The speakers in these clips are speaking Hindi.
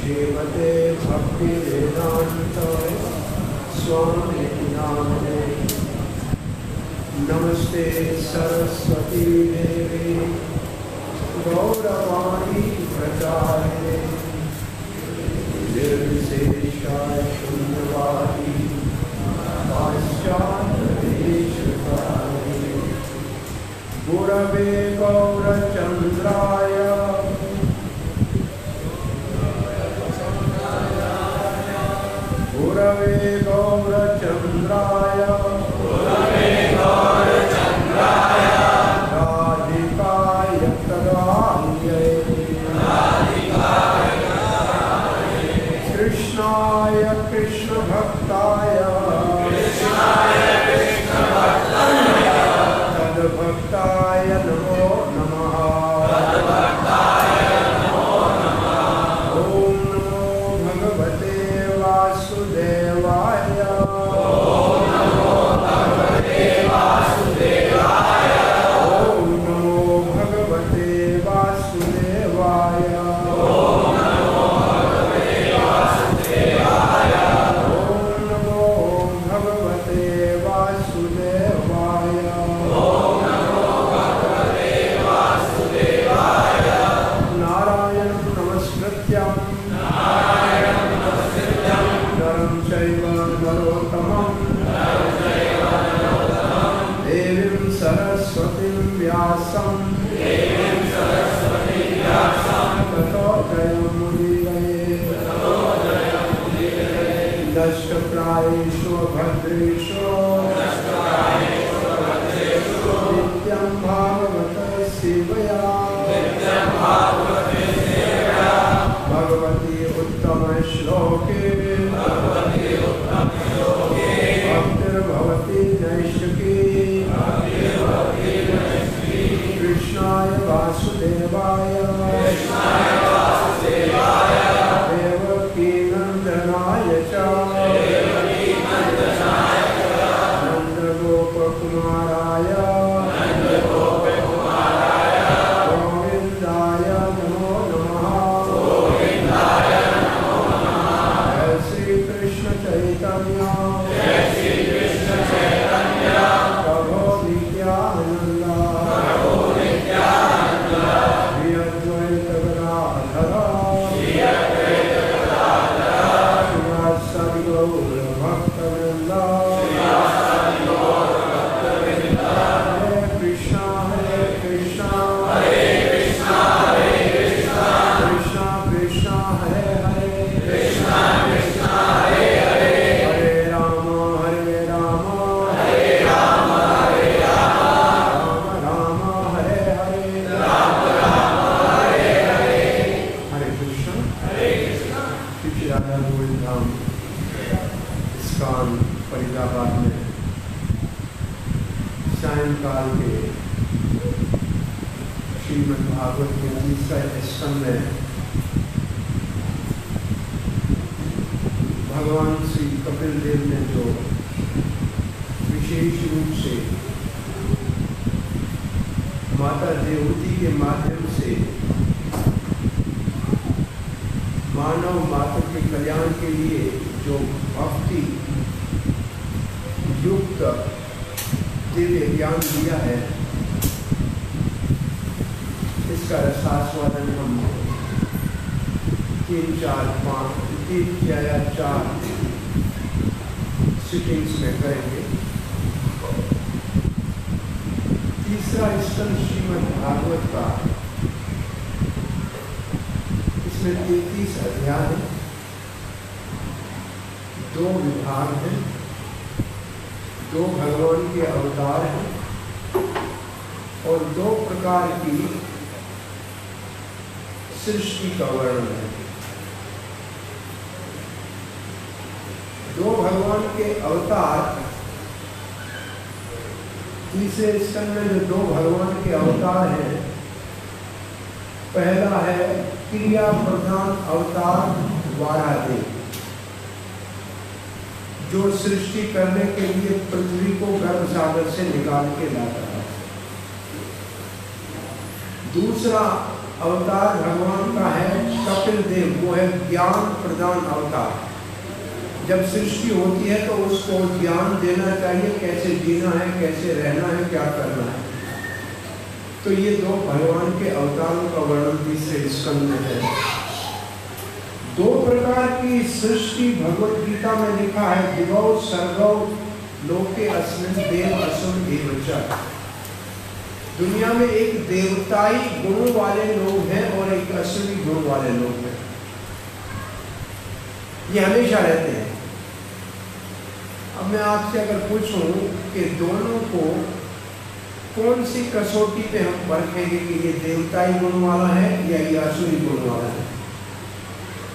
श्रीमते भक्तिवेदांत स्वामी नामने। नमस्ते सरस्वती देवी गौरवाणी प्रचारिणे निर्विशेषाय शून्यवादी पाश्चात्यदेशकारिणे गुरवे गौरचन्द्राय गुरवे गौरचन्द्राय राधिकाय तदान्यै कृष्णाय कृष्णभक्ताय तद्भक्ताय नमो नमः। ॐ नमो भगवते वासुदेवाय। ॐ नमो भगवते वासुदेवाय। दष्टप्रायेषु भद्रेषु नित्यं भागवत सेवया भगवती उत्तम श्लोके भक्तिर्भवति नैष्ठिकी कृष्णाय वासुदेवाय देवकी नंदनाय च नंदगोपकुमाराय गोविंदाय नमो नमः। जय श्री कृष्ण चैतन्य प्रभो नित्यानंद श्री अद्वैत गदाधर श्रीवासदि गौर भक्तवृंद। हरे कृष्णा कृष्णा कृष्णा हरे हरे हरे राम राम राम हरे हरे। हरे कृष्ण श्री राधा गोविंद धाम इस्कॉन फरीदाबाद में सायंकाल के श्रीमद् भागवत के 20वें स्कंद में भगवान श्री कपिल देव ने जो विशेष रूप से माता देवती के माध्यम से मानव माता के कल्याण के लिए जो भक्ति युक्त दिव्य ज्ञान दिया है, इसका रसास्वादन हम 3 या 4 सिटिंग्स में करेंगे। तीसरा स्कंद श्रीमद् भागवत का, इसमें 33 अध्याय है, 2 विभाग हैं, 2 भगवान के अवतार हैं और 2 प्रकार की सृष्टि का वर्णन है। 2 भगवान के अवतार, तीसरे स्कंद में जो 2 भगवान के अवतार हैं, पहला है क्रिया प्रधान अवतार वारादेव, जो सृष्टि करने के लिए पृथ्वी को गर्भ सागर से निकाल के लाता है। दूसरा अवतार भगवान का है कपिल देव, वो है ज्ञान प्रदान अवतार। जब सृष्टि होती है तो उसको ज्ञान देना चाहिए, कैसे जीना है, कैसे रहना है, क्या करना है। तो ये दो भगवान के अवतारों का वर्णन तीसरे स्कंद में है। दो प्रकार की सृष्टि भगवत गीता में लिखा है, दिवौ सर्गौ लोके अस्मिन् देव असुर एवच। दुनिया में एक देवताई गुण वाले लोग हैं और एक असुरी गुण वाले लोग हैं। ये हमेशा रहते हैं। अब मैं आपसे अगर पूछूं कि दोनों को कौन सी कसौटी पे हम परखेंगे कि ये देवताई गुण वाला है या ये असुरी गुण वाला है,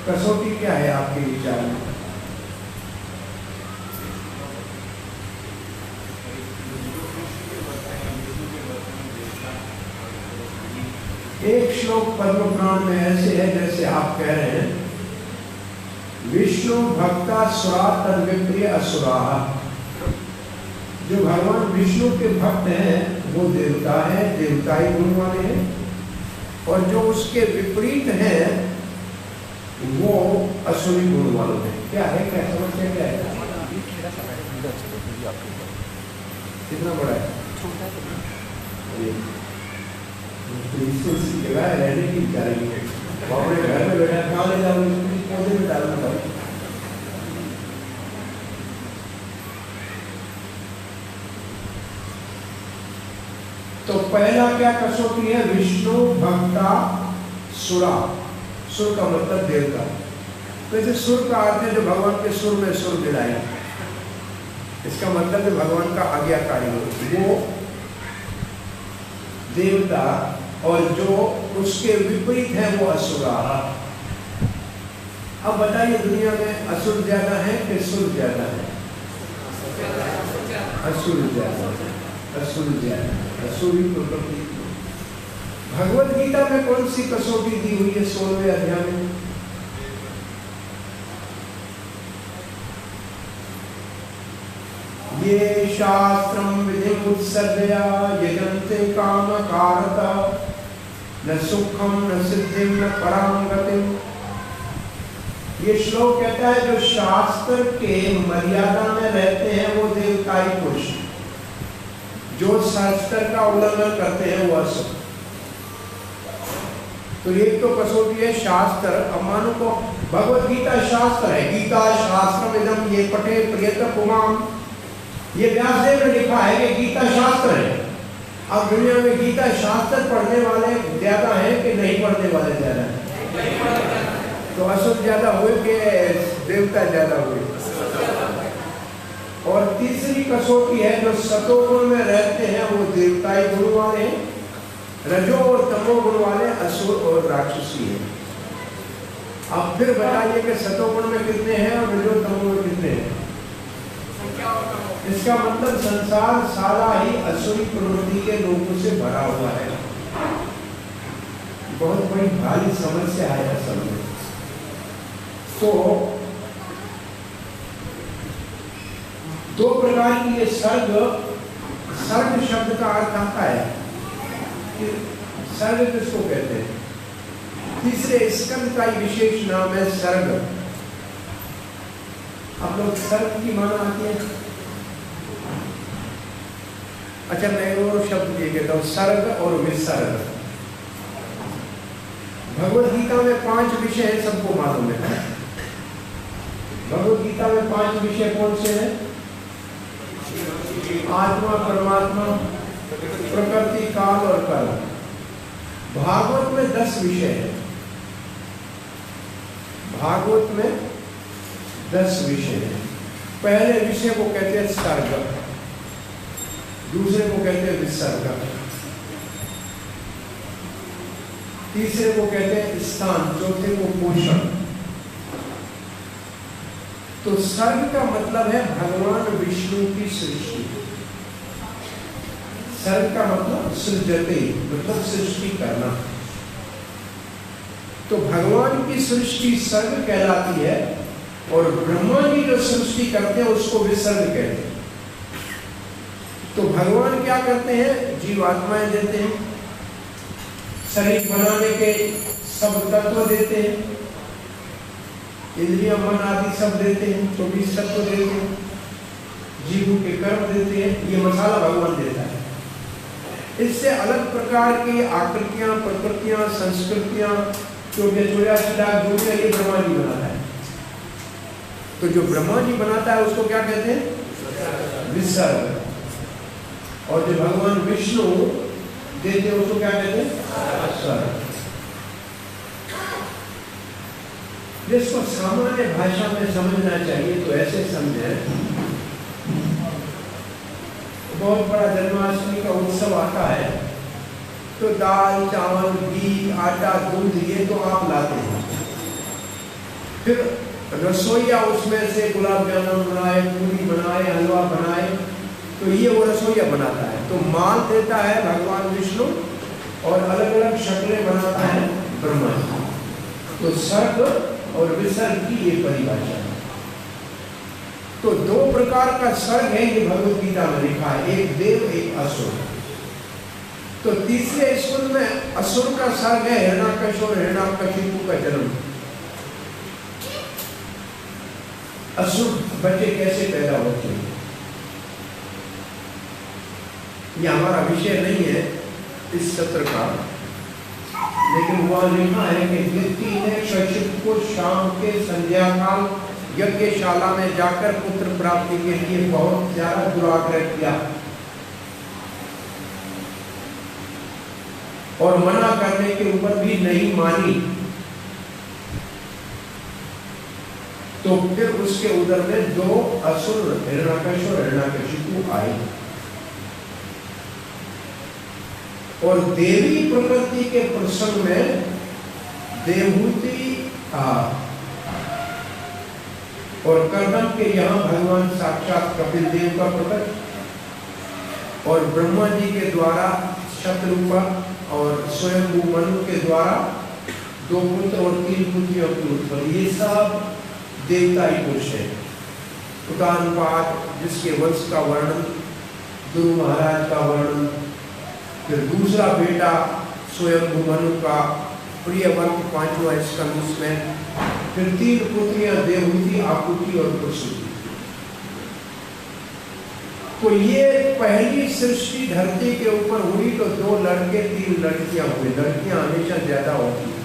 कसौटी क्या है आपके विचार में? एक श्लोक पद्म पुराण में ऐसे है जैसे आप कह रहे हैं, विष्णु भक्ता सुरा तद्विप्रिय असुरा। जो भगवान विष्णु के भक्त हैं वो देवता है, देवताई गुण वाले हैं, और जो उसके विपरीत हैं वो असुरी गुण वाले हैं। क्या है, क्या समस्या क्या है? कितना बड़ा है? इसकी जगह रहने की चाहिए। अपने घर में बैठा कहाँ ले जाओ, पौधे में डालना भाई। तो पहला क्या कसौटी है? विष्णु भक्ता सुरा। सुर का मतलब देवता। वैसे सुर का अर्थ है जो भगवान के सुर में सुर मिलाए, इसका मतलब है भगवान का आज्ञाकारी हो, वो देवता, और जो उसके विपरीत है वो असुरा। अब बताइए दुनिया में असुर ज्यादा है कि सुर ज्यादा है? असुर ज्यादा, असुर ज्यादा, असुरी प्रकृति। भगवत गीता में कौन सी कसौटी दी हुई है 16वें अध्याय में? ये शास्त्रम विधिम उत्सर्जया यजन्ते कामकारता न सुखम न सिद्धिम न पराम गतिम। ये श्लोक कहता है जो शास्त्र के मर्यादा में रहते हैं वो देवताई पुरुष, जो शास्त्र का उल्लंघन करते हैं वो असुर। तो एक तो कसौटी है शास्त्र। अब मानो को भगवत गीता शास्त्र है, गीता शास्त्रम इदम ये पठे प्रियत पुमाम, ये व्यासदेव ने लिखा है कि गीता शास्त्र है। अब दुनिया में गीता शास्त्र पढ़ने वाले ज्यादा हैं कि नहीं पढ़ने वाले ज्यादा हैं? तो असुर ज्यादा हुए कि देवता ज्यादा हुए? और तीसरी कसौटी है जो सतोगुण में रहते हैं वो देवताई गुण वाले हैं, रजो और तमोगुण वाले असुर और राक्षसी है। अब फिर बताइए कि सतोगुण में कितने हैं और रजो तमो में कितने हैं? इसका मतलब संसार सारा ही असुरी प्रवृत्ति के लोगों से भरा हुआ है। बहुत बड़ी भारी समस्या है असल में। तो दो प्रकार की ये सर्ग, सर्ग शब्द का अर्थ आता है कि सर्ग किसको कहते हैं? तीसरे स्कंद का विशेष नाम है सर्ग। आप लोग सर्ग की माना आती है? अच्छा मैं एक और शब्द ये कहता हूँ, सर्ग और विसर्ग। भगवत गीता में 5 विषय है, सबको मालूम है। भगवत गीता में 5 विषय कौन से हैं? आत्मा, परमात्मा, प्रकृति, काल और कर्म। भागवत में 10 विषय है। भागवत में 10 विषय है। पहले विषय को कहते हैं सर्ग, दूसरे को कहते हैं विसर्ग, तीसरे को कहते हैं स्थान, चौथे को पोषण। तो सर्ग का मतलब है भगवान विष्णु की सृष्टि। सर्ग का मतलब सृजते, मतलब सृष्टि करना। तो भगवान की सृष्टि सर्ग कहलाती है और ब्रह्मा जी जो सृष्टि करते हैं उसको विसर्ग कहते हैं। तो भगवान क्या करते हैं? जीवात्माएं देते हैं, शरीर बनाने के सब तत्व देते हैं, इंद्रिया मन आदि सब देते हैं, 24 तत्व देते हैं, जीव के कर्म देते हैं, ये मसाला भगवान देता है। इससे अलग प्रकार की आकृतियां, प्रकृतियां, संस्कृतियां, जो ये ब्रह्मा जी बनाता है। तो जो ब्रह्मा जी बनाता है उसको क्या कहते हैं? विसर्ग। और जो भगवान विष्णु देते हैं उसको क्या कहते हैं? सर्ग। जिसको सामान्य भाषा में समझना चाहिए तो ऐसे समझे, बहुत बड़ा जन्माष्टमी का उत्सव आता है तो दाल, चावल, घी, आटा, दूध ये तो आप लाते हैं, फिर रसोईया उसमें से गुलाब जामुन बनाए, पूरी बनाए, हलवा बनाए, तो ये वो रसोईया बनाता है। तो माल देता है भगवान विष्णु और अलग अलग शक्लें बनाता है ब्रह्मा जी। तो सर्ग और विसर्ग की ये परिभाषा है। तो दो प्रकार का सर्ग है, ये भगवत गीता में लिखा है, एक देव एक असुर। तो तीसरे स्कूल में असुर का सर्ग है हिरण्याकश और हिरण्यकशिपु का जन्म। असुर बच्चे कैसे पैदा होते हैं, ये हमारा विषय नहीं है इस सत्र का, लेकिन वह लिखा है कि दिति ने कश्यप को शाम के संध्या काल यज्ञशाला में जाकर पुत्र प्राप्ति के लिए बहुत ज्यादा दुराग्रह किया और मना करने के ऊपर भी नहीं मानी। तो फिर उसके उदर में दो असुर हिरण्याकश और हिरण्यकशिपु आए और देवी प्रकृति के प्रसंग में देवहूति और कर्दम के यहाँ भगवान साक्षात कपिल देव का प्रकट और ब्रह्मा जी के द्वारा शतरूपा और स्वयं मनु के द्वारा 2 पुत्र और 3 पुत्रियों की उत्पत्ति। ये सब देवता ही पुरुष है। उदानपाद जिसके वंश का वर्णन, गुरु महाराज का वर्णन, फिर दूसरा बेटा स्वयं मनु का प्रियवंत 5वां स्कंद उसमें, फिर 3 पुत्रियां देवहूति, आकुति और प्रसूति। तो ये पहली सृष्टि धरती के ऊपर हुई तो 2 लड़के 3 लड़कियां हुई। लड़कियां हमेशा ज्यादा होती हैं।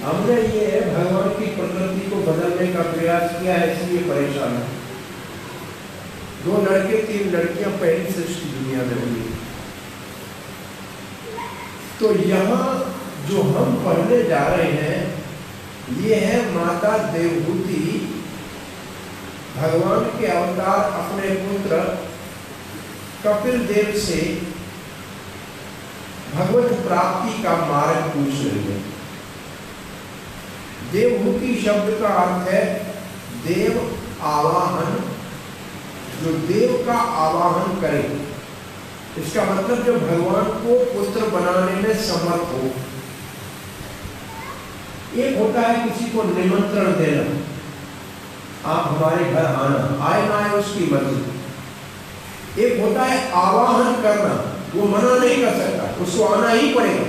हमने ये भगवान की प्रकृति को बदलने का प्रयास किया है, इसलिए परेशान है। 2 लड़के 3 लड़कियां पहली सृष्टि दुनिया में हुई। तो यहाँ जो हम पढ़ने जा रहे हैं ये है माता देवहूति भगवान के अवतार अपने पुत्र कपिल देव से भगवत प्राप्ति का मार्ग पूछ रही है। देवहूति शब्द का अर्थ है देव आवाहन, जो देव का आवाहन करे। इसका मतलब जो भगवान को पुत्र बनाने में समर्थ हो। एक होता है किसी को निमंत्रण देना, आप हमारे घर आना, आए ना आए उसकी मर्जी। एक होता है आवाहन करना, वो मना नहीं कर सकता, उसको आना ही पड़ेगा।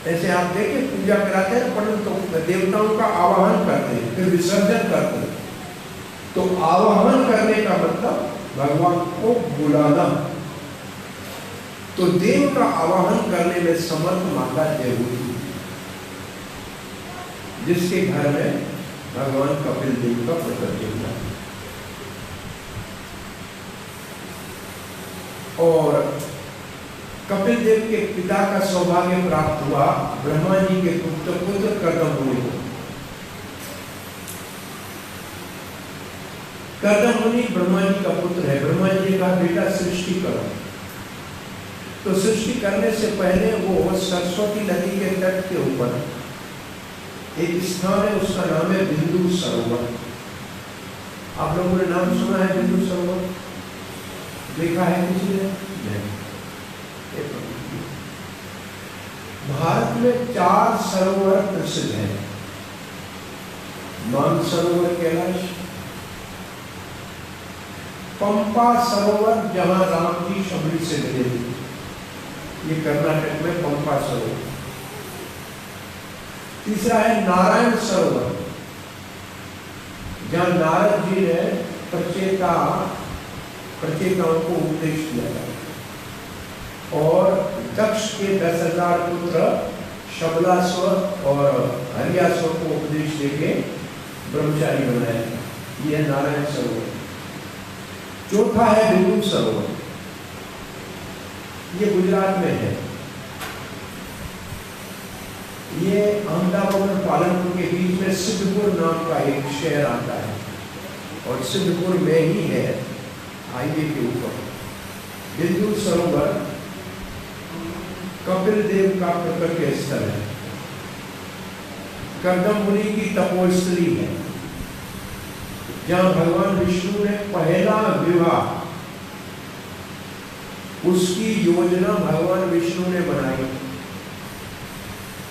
ऐसे आप देखिए पूजा कराते हैं पंडित, तो देवताओं का आवाहन करते हैं फिर विसर्जन करते हैं। तो आवाहन करने का मतलब भगवान को बुलाना। तो देव का आवाहन करने में समर्थ माता देवहूति, जिसके घर में भगवान कपिल देव का प्रकट हुआ। और कपिल देव के पिता का सौभाग्य प्राप्त हुआ ब्रह्मा जी के पुत्र कर्दम मुनि को। कर्दम मुनि ब्रह्मा जी का पुत्र है। ब्रह्मा जी ने कहा बेटा सृष्टि करो। तो सृष्टि करने से पहले वो सरस्वती नदी के तट के ऊपर एक स्थान है, उसका नाम है बिंदु सरोवर। आप लोगों ने नाम सुना है बिंदु सरोवर? देखा है किसी ने? भारत में 4 सरोवर प्रसिद्ध हैं। मानसरोवर कैलाश, पंपा सरोवर जहां राम जी शबरी से मिले थे, ये कर्नाटक में पंपा सरोवर। तीसरा है नारायण सरोवर, जहां नारद जी ने प्रचेताओं को उपदेश दिया था और दक्ष के 10,000 पुत्र शबलास्वर और हरियास्वर को उपदेश देके ब्रह्मचारी बनाया। यह नारायण सरोवर। चौथा है बिंदु सरोवर, ये गुजरात में है। ये अहमदाबाद और पालनपुर के बीच में सिद्धपुर नाम का एक शहर आता है और सिद्धपुर में ही है, हाईवे के ऊपर। बिंदु सरोवर कपिल देव का प्रकट स्थल है, कर्दम मुनि की तपोस्थली है, जहां भगवान विष्णु ने पहला विवाह, उसकी योजना भगवान विष्णु ने बनाई।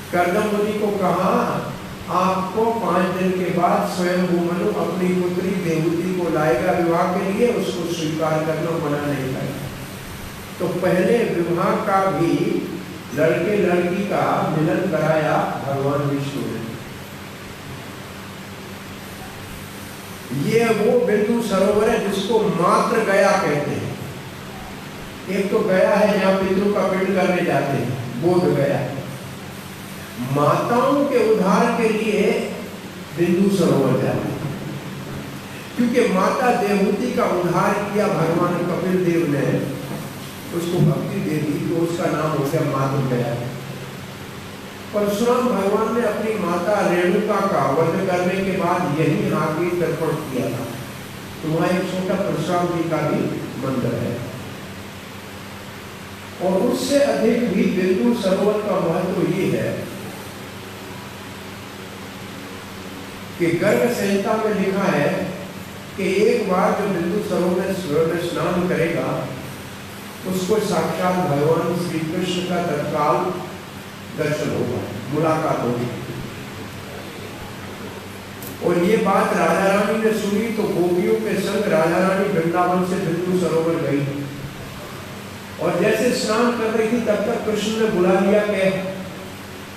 कर्दम मुनि को कहा, आपको 5 दिन के बाद स्वयं मनु अपनी पुत्री देवहूति को लाएगा विवाह के लिए, उसको स्वीकार करना मना नहीं करेगा। तो पहले विवाह का भी लड़के लड़की का मिलन कराया भगवान विष्णु ने। ये वो बिंदु सरोवर है जिसको मात्र गया कहते हैं। एक तो गया है जहां पितरों का पिंड करने जाते हैं, बोध गया। माताओं के उद्धार के लिए बिंदु सरोवर जाते हैं, क्योंकि माता देवहूति का उद्धार किया भगवान कपिल देव ने, उसको भक्ति दे दी, तो उसका नाम हो गया मातृ गया। परशुराम भगवान ने अपनी माता रेणुका का वध करने के बाद यही आगे तर्पण किया था, तो वहां एक छोटा परशुराम जी का भी मंदिर है। और उससे अधिक भी बिंदु सरोवर का महत्व ये है कि गर्ग संहिता में लिखा है कि एक बार जो बिंदु सरोवर में स्नान करेगा, उसको साक्षात भगवान श्री कृष्ण का तत्काल दर्शन होगा, मुलाकात होगी। और ये बात राजा रानी ने सुनी तो गोपियों के संग राजा रानी वृंदावन से बिंदु सरोवर गई, और जैसे स्नान कर रही थी तब तक कृष्ण ने बुला लिया कि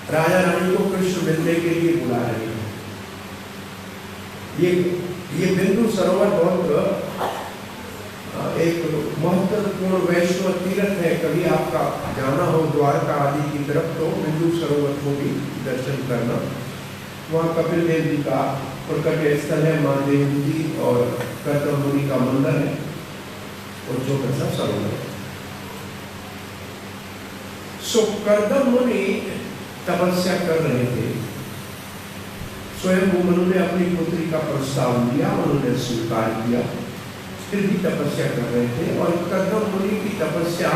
राजा रानी को कृष्ण मिलने के लिए बुला रहे हैं। ये बिंदु सरोवर बहुत एक महत्वपूर्ण वैष्णव तीर्थ है। कभी आपका जाना हो द्वारका आदि की तरफ तो बिंदु सरोवर को भी दर्शन करना। वहाँ कपिल देव जी का प्रकट स्थल है, माँ देवहूति और कर्दम मुनि का मंदिर है और छोटा सा सरोवर है। सो कर्दम मुनि तपस्या कर रहे थे। स्वयं मनु ने अपनी पुत्री का प्रस्ताव दिया, उन्होंने स्वीकार किया, फिर भी तपस्या कर रहे थे। और कर्दम मुनि की तपस्या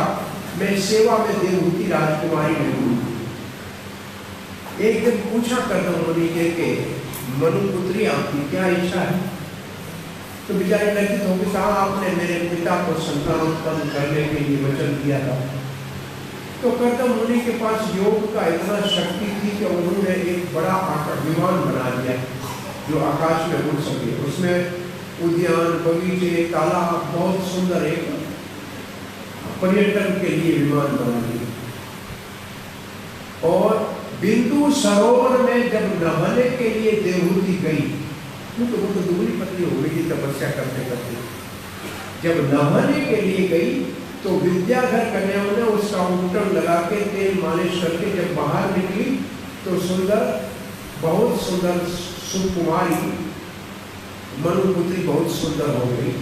में सेवा में देवहूति राजकुमारी ने हुई। एक दिन पूछा कर्दम मुनि ने कि मनु पुत्री आपकी क्या इच्छा है? तो बेचारे लज्जित होकर कहा, आपने मेरे पिता को संतान उत्पन्न करने के लिए वचन दिया था। तो कर्दम मुनि के पास योग का इतना शक्ति थी कि उन्होंने एक बड़ा विमान बना दिया जो आकाश में उड़ सके। उसमें उद्यान, बगीचे, तालाब, बहुत सुंदर एक पर्यटन के लिए विमान बना दिया। और बिंदु सरोवर में जब नहाने के लिए देवहूति गई, क्योंकि वो तो दुबली पतली हो गई तपस्या करते करते, जब नहाने के लिए गई तो विद्याधर कन्याओं ने उसका उल्टन लगा के तेल मालिश करके जब बाहर निकली तो सुंदर, बहुत सुंदर सुकुमारी मनुपुत्री बहुत सुंदर हो गई।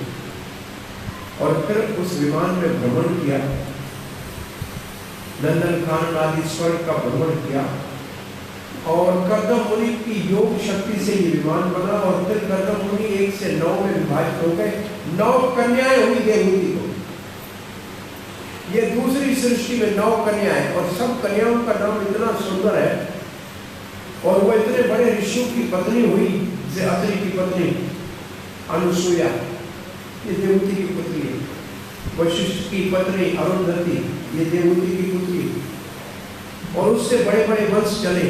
और फिर उस विमान में भ्रमण किया, नंदन खान आदि स्वर्ग का भ्रमण किया। और कर्दम मुनि की योग शक्ति से ये विमान बना। और फिर कर्दम मुनि 1 से 9 में विभाजित हो गए। 9 कन्याएं हुई देवहूति को। ये दूसरी सृष्टि में 9 कन्याएं, और सब कन्याओं का नाम इतना सुंदर है। और वो इतने बड़े ऋषियों की पत्नी हुई, जैसे अत्रि की पत्नी अनुसुईया, ये देवहूति की पुत्री है। वशिष्ठ की पत्नी अरुंधति, ये देवहूति की पुत्री। और उससे बड़े बड़े वंश चले।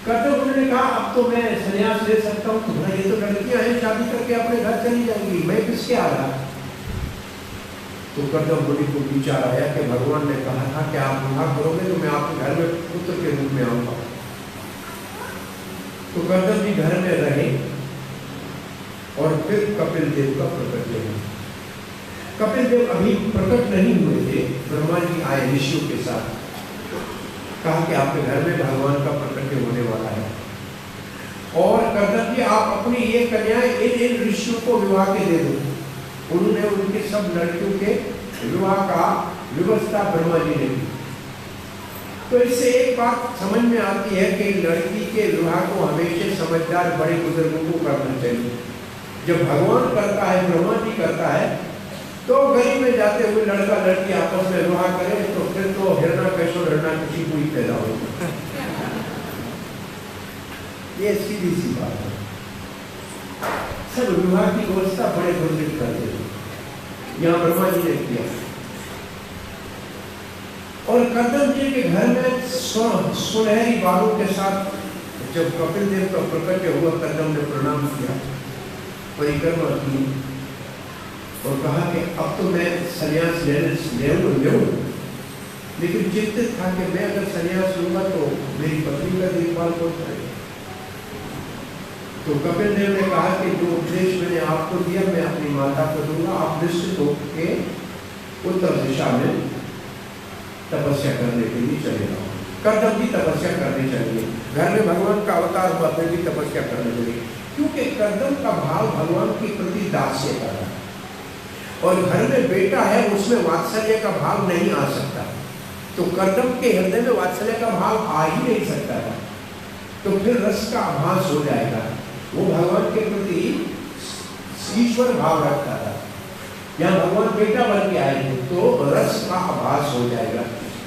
कर्दम मुनि ने कहा, अब तो मैं संन्यास ले सकता हूँ, तुम्हारा ये तो लड़कियां हैं, शादी करके अपने घर चली जाएंगी, मैं किसके आ रहा। तो कर्दम मुनि को विचार आया कि भगवान ने कहा था कि आप विवाह करोगे तो मैं आपके घर में पुत्र के रूप में आऊंगा। तो कर्दम जी घर में रहे और फिर कपिल देव का प्रकट हुआ। कपिल देव अभी प्रकट नहीं हुए थे, ब्रह्मा जी आए ऋषियों के साथ, कहा कि आपके घर में भगवान का प्रकट होने वाला है और कर्दम जी आप अपनी ये कन्याएं इन ऋषियों को विवाह के दे दो। उन्होंने उनके सब लड़कियों के विवाह का व्यवस्था ब्रह्मा जी ने की। तो इससे एक बात समझ में आती है कि लड़की के विवाह को हमेशा समझदार बड़े बुजुर्गों को करना चाहिए। जब भगवान करता है, ब्रह्मा जी करता है, तो गली में जाते हुए लड़का लड़की आपस में विवाह करे तो फिर तो हिरण्यकश्यप हिरण्यकशी कोई पैदा होगा। ये सीधी सी बात है। सब विवाह की व्यवस्था बड़े बुजुर्ग करते हैं, यहाँ ब्रह्मा जी ने किया। और कर्दम जी के घर में सुनहरी बालों के साथ जब कपिल देव का प्रकट हुआ, कर्दम ने प्रणाम किया, परिक्रमा की और कहा कि अब तो मैं संन्यास ले लेकिन चिंतित था कि मैं अगर संन्यास लूंगा तो मेरी पत्नी का देखभाल कौन करेगा। तो कपिल देव ने कहा कि जो उपदेश मैंने आपको दिया मैं अपनी माता को दूंगा, आप निश्चित होकर उत्तर दिशा में तपस्या करने के लिए चले जाओ। कर्दम भी तपस्या करनी चाहिए, घर में भगवान का अवतार हुआ फिर भी तपस्या करनी चाहिए, क्योंकि कर्दम का भाव भगवान के प्रति दास्य का है और घर में बेटा है उसमें वात्सल्य का भाव नहीं आ सकता। तो कर्दम के हृदय में वात्सल्य का भाव आ ही नहीं सकता था, तो फिर रस का आभास हो जाएगा। वो भगवान के प्रति ईश्वर भाव रखता था, यहाँ भगवान बेटा बन के आएंगे तो रस का आभास हो जाएगा।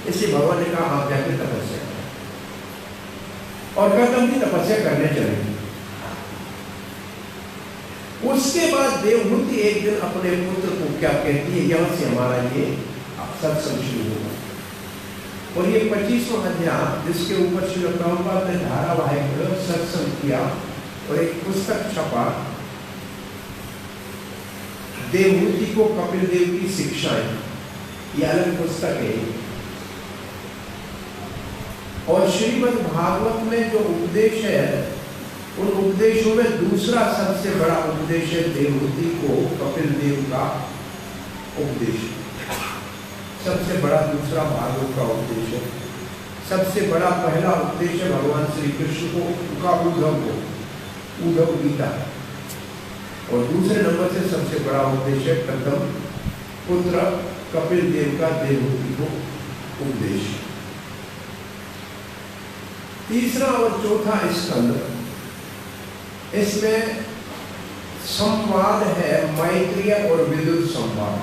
इसलिए भगवान ने कहा आप जाकर तपस्या करें और कर्दम की तपस्या करने चले। उसके बाद देवहूति एक दिन अपने पुत्र को क्या कहती है, यहाँ से हमारा ये सत्संग शुरू होगा और ये 25वां अध्याय जिसके ऊपर श्री प्रभुपाद ने धारावाहिक सत्संग किया और एक पुस्तक छपा, देवहूति को कपिल देव की शिक्षाएं, ये अलग पुस्तक है। और श्रीमद् भागवत में जो उपदेश है उन उपदेशों में दूसरा सबसे बड़ा उपदेश है देवहूति को कपिल देव का उपदेश। सबसे बड़ा दूसरा भागवत का उपदेश है। सबसे बड़ा पहला उपदेश है भगवान श्री कृष्ण को उद्धव गीता, और दूसरे नंबर से सबसे बड़ा उपदेश है कर्दम पुत्र कपिल देव का देवहूति को उपदेश। तीसरा और चौथा स्कंद, इसमें संवाद है मैत्रेय और विदुर संवाद।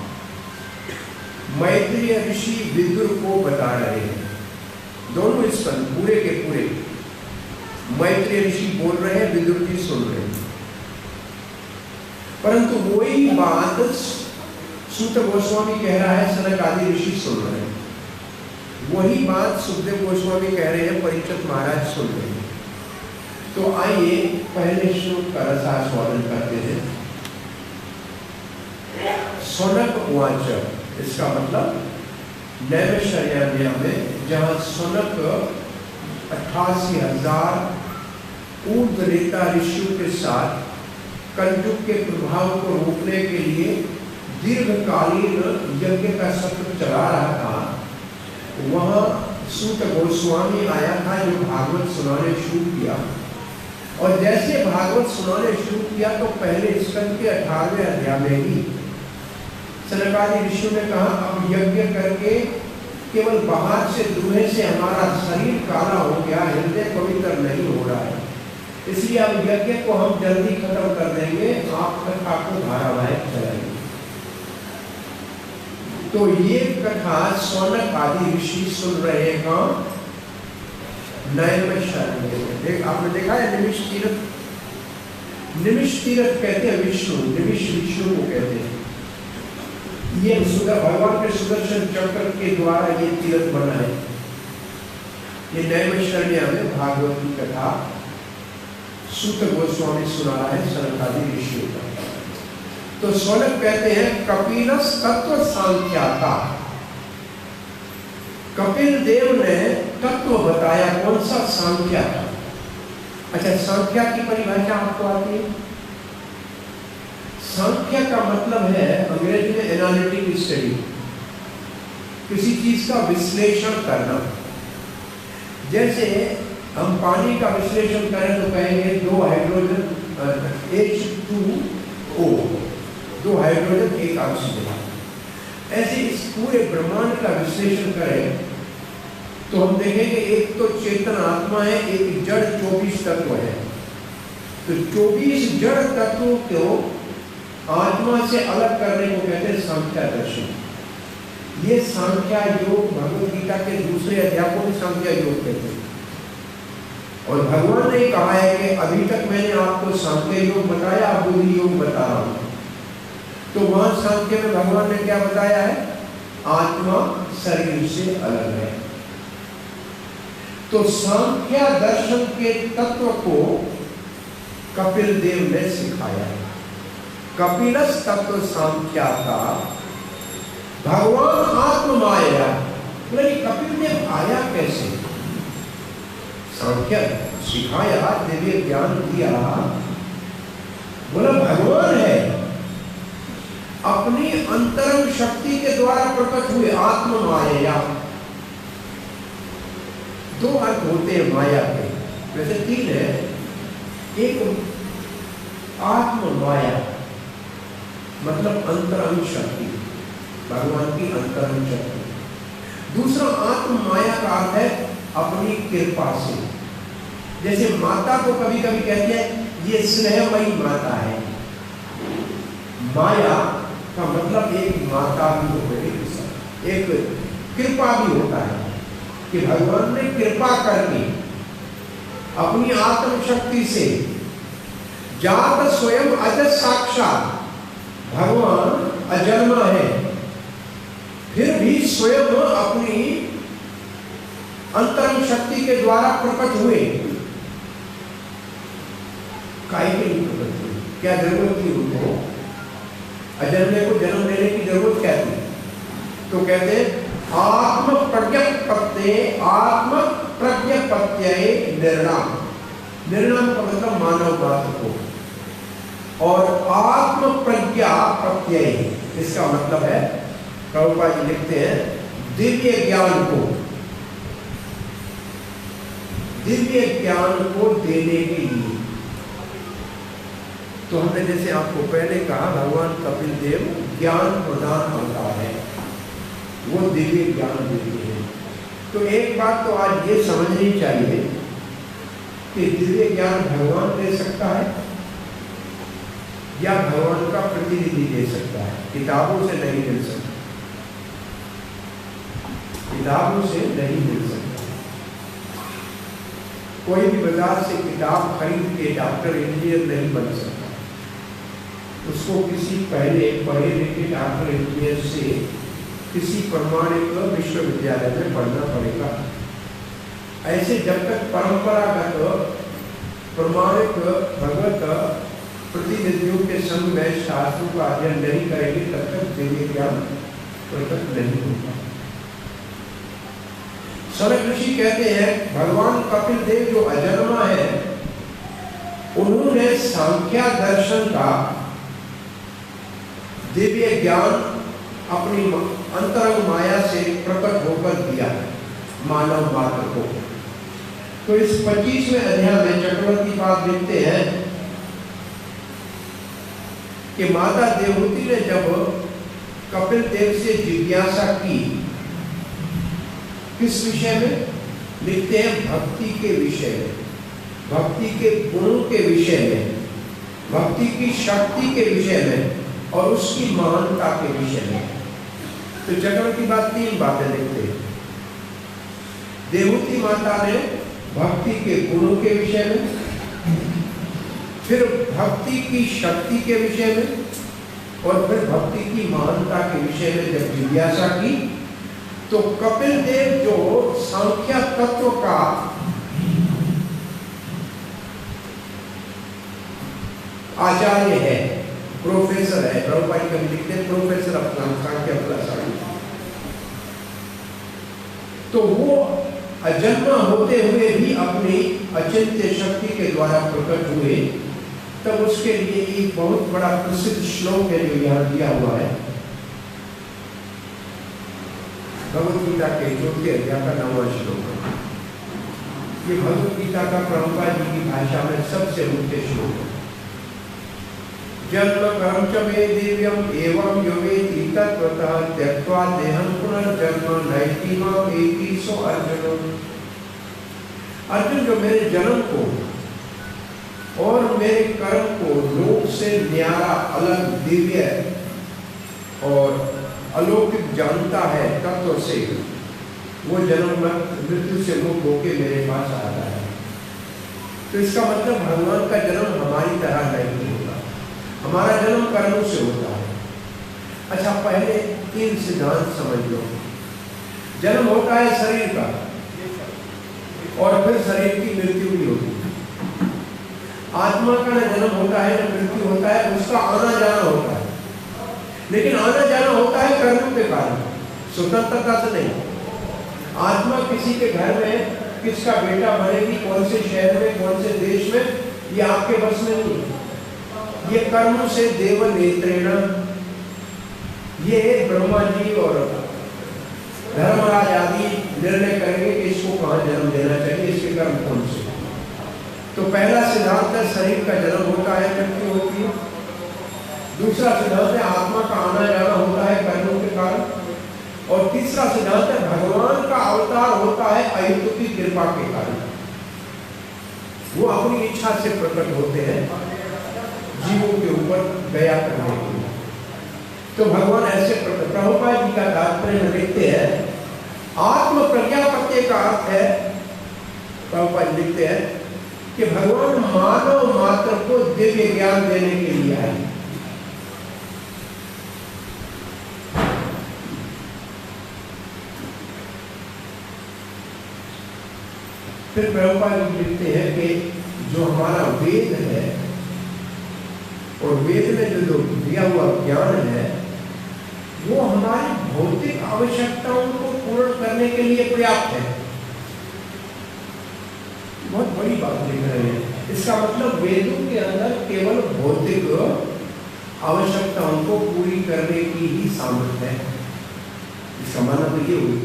मैत्रेय ऋषि विदुर को बता रहे हैं, दोनों स्कंद पूरे के पूरे मैत्रेय ऋषि बोल रहे हैं, विदुर जी सुन रहे हैं। परंतु वही बात सूत गोस्वामी कह रहा है, सनक आदि ऋषि सुन रहे हैं। वही बात सुखदेव गोस्वामी कह रहे हैं, परीक्षित महाराज सुन रहे हैं। तो आइए पहले श्लोक का रसास्वादन करते हैं। सनक उवाच, इसका मतलब नैमिषारण्य में जहाँ सनक 88,000 ऊर्ध्वरेता ऋषियों के साथ कलयुग के प्रभाव को रोकने के लिए दीर्घकालीन यज्ञ का सत्र चला रहा था, वहाँ सूत गोस्वामी आया था जो भागवत सुनाने शुरू किया। और जैसे भागवत सुनाने शुरू किया तो पहले स्कंद के 18वें अध्याय में ही सनकादि ऋषियों ने कहा अब यज्ञ करके केवल बाहर से दूल्हे से हमारा शरीर काला हो गया, हृदय पवित्र नहीं हो रहा है, इसलिए अब यज्ञ को हम जल्दी खत्म कर देंगे, आप कथा को धारावाहिक चलाएंगे। तो ये कथा सौनक आदि ऋषि सुन रहे हैं कहाँ? नैमिषारण्य में। देख आपने देखा है निमिष तीर्थ, निमिष तीर्थ कहते हैं विष्णु, निमिष विष्णु को कहते हैं। ये भगवान के सुदर्शन चक्र के द्वारा ये तीर्थ बना है। ये नैमिषारण्य में भागवत की कथा सूत गोस्वामी सुना रहा है सनकादि ऋषियों का। तो शौनक कहते हैं कपिलस तत्व सांख्याता। कपिल देव ने तत्व बताया, कौन सा? सांख्या का। अच्छा, सांख्या की परिभाषा आपको आती है? सांख्या का मतलब है अंग्रेजी में एनालिटिक स्टडी, किसी चीज का विश्लेषण करना। जैसे हम पानी का विश्लेषण करें तो कहेंगे 2 हाइड्रोजन H2O, 2 हाइड्रोजन 1 ऑक्सीजन। ऐसे इस पूरे ब्रह्मांड का विश्लेषण करें तो हम देखेंगे एक तो चेतन आत्मा है, एक जड़ 24 तत्व है। तो 24 जड़ तत्वों को आत्मा से अलग करने को कहते हैं सांख्या दर्शन। ये सांख्या योग भगवद गीता के दूसरे अध्याय को सांख्या योग कहते हैं। और भगवान ने कहा है कि अभी तक मैंने आपको सांख्य योग बताया, अब बुद्धि योग बता रहा हूं। तो वहां सांख्य में भगवान ने क्या बताया है? आत्मा शरीर से अलग है। तो सांख्या दर्शन के तत्व को कपिल देव ने सिखाया है। कपिलस तत्व सांख्या का भगवान आत्म माया। बोले कपिल देव आया कैसे? सांख्या सिखाया, दिव्य ज्ञान दिया। बोला भगवान है, अपनी अंतरंग शक्ति के द्वारा प्रकट हुए आत्म माया। 2 अर्थ होते हैं माया के, वैसे 3 है। एक आत्म माया मतलब अंतरंग शक्ति, भगवान की अंतरंग शक्ति। दूसरा आत्म माया का अर्थ है अपनी कृपा से। जैसे माता को कभी कभी कहते हैं ये स्नेहमयी माता है। माया का मतलब एक माता भी हो गई, एक कृपा भी होता है कि भगवान ने कृपा करके अपनी आत्म शक्ति से जात स्वयं अजत साक्षात, भगवान अजन्मा है, फिर भी स्वयं अपनी अंतरंग शक्ति के द्वारा प्रकट हुए। काहे के लिए प्रकट हुए? क्या जरूरत थी उनको? अजन्मे को जन्म देने की जरूरत क्या थी? तो कहते हैं आत्म प्रज्ञप्त्ये, आत्म प्रज्ञप्त्ये निर्णाम। निर्णाम का मतलब मानव मात्र को, और आत्म प्रज्ञा प्रत्यय, इसका मतलब है प्रभुपाद जी लिखते हैं दिव्य ज्ञान को, दिव्य ज्ञान को देने के लिए। तो हमने जैसे आपको पहले कहा भगवान कपिल देव ज्ञान प्रदान करता है, वो दिव्य ज्ञान देते हैं। तो एक बात तो आज ये समझनी चाहिए कि दिव्य ज्ञान भगवान दे सकता है या भगवान का प्रतिनिधि दे सकता है, किताबों से नहीं मिल सकता, किताबों से नहीं मिल सकता। कोई भी बाजार से किताब खरीद के डॉक्टर इंजीनियर नहीं बन सकता, उसको किसी पहले पढ़े लिखे डॉक्टर इंजीनियर से किसी प्रमाणित विश्वविद्यालय में पढ़ना पड़ेगा। ऐसे जब तक परंपरागत प्रमाणित भगवत प्रतिनिधियों के संग में शास्त्रों का अध्ययन नहीं करेंगे तब तक दिव्य ज्ञान प्रकट नहीं होगा। शौनक ऋषि कहते हैं भगवान कपिल देव जो अजन्मा है, उन्होंने सांख्या दर्शन का दिव्य ज्ञान अपनी अंतरंग माया से प्रकट होकर दिया मानव मात्र को। तो इस 25वें अध्याय में चक्रवर्ती पाद लिखते हैं कि माता देवहूति ने जब कपिल देव से जिज्ञासा की, किस विषय में? लिखते हैं भक्ति के विषय में, भक्ति के गुणों के विषय में, भक्ति की शक्ति के विषय में और उसकी महानता के विषय में। तो चक्रवर्ती बात 3 बातें लिखते हैं। देवहूति माता ने भक्ति के गुणों के विषय में, फिर भक्ति की शक्ति के विषय में और फिर भक्ति की महानता के विषय में जब जिज्ञासा की, तो कपिल देव जो सांख्य तत्व का आचार्य है, प्रोफेसर है, प्रभुपाद जी कभी लिखते हैं प्रोफेसर ऑफ सांख्य फिलॉसफी। तो वो अजन्मा होते हुए भी अपनी अचिंत्य शक्ति के द्वारा प्रकट हुए। तब उसके लिए एक बहुत बड़ा प्रसिद्ध श्लोक है जो यहाँ दिया हुआ है भगवत गीता के 4वें अध्याय का 9वां श्लोक है। ये भगवत गीता का प्रभुपाद जी की भाषा में सबसे मुख्य श्लोक है। जन्म कर्म च मे दिव्यम एवं यो वेति तत्वतः त्यक्त्वा देहं पुनर्जन्म नैति माम एति सो अर्जुन। अर्जुन, जो मेरे जन्म को और मेरे कर्म को लोक से न्यारा, अलग, दिव्य और अलौकिक जानता है तत्व से, वो जन्म मृत्यु से मुक्त होकर मेरे पास आता है। तो इसका मतलब भगवान का जन्म हमारी तरह नहीं होगा, हमारा जन्म कर्मों से होता है। अच्छा, पहले 3 सिद्धांत समझ लो। जन्म होता है शरीर का और फिर शरीर की मृत्यु भी होती है। आत्मा का न जन्म होता है न मृत्यु होता है, उसका आना जाना होता है, लेकिन आना जाना होता है कर्मों के कारण, स्वतंत्रता से नहीं। आत्मा किसी के घर में किसका बेटा बनेगी, कौन से शहर में, कौन से देश में, ये आपके बस में नहीं है। ये कर्म से देव नेत्रेण, ये ब्रह्मा जी और धर्मराज आदि निर्णय करेंगे कि इसको कहाँ जन्म देना चाहिए, इसके कर्म कौन से। तो पहला सिद्धांत है शरीर का जन्म होता है, मृत्यु होती है। दूसरा सिद्धांत है आत्मा का आना जाना होता है कर्मों के कारण। और तीसरा सिद्धांत है भगवान का अवतार होता है अयुक्त की कृपा के कारण। वो अपनी इच्छा से प्रकट होते हैं जीवों के ऊपर दया करने के लिए। तो भगवान ऐसे प्रकट। प्रभुपाद जी का तात्पर्य में लिखते हैं आत्म प्रज्ञापत्य का अर्थ है, प्रभुपाद जी लिखते हैं कि भगवान मानव मात्र को दिव्य ज्ञान देने के लिए आए। फिर प्रभुपाद जी लिखते हैं कि जो हमारा वेद है और वेद में जो दिया हुआ ज्ञान है वो हमारी भौतिक आवश्यकताओं को पूर्ण करने के लिए पर्याप्त है। बहुत बड़ी बात लिख रहे हैं। इसका मतलब वेदों के अंदर केवल भौतिक आवश्यकताओं को पूरी करने की ही सामर्थ्य है। इसका मतलब ये हुई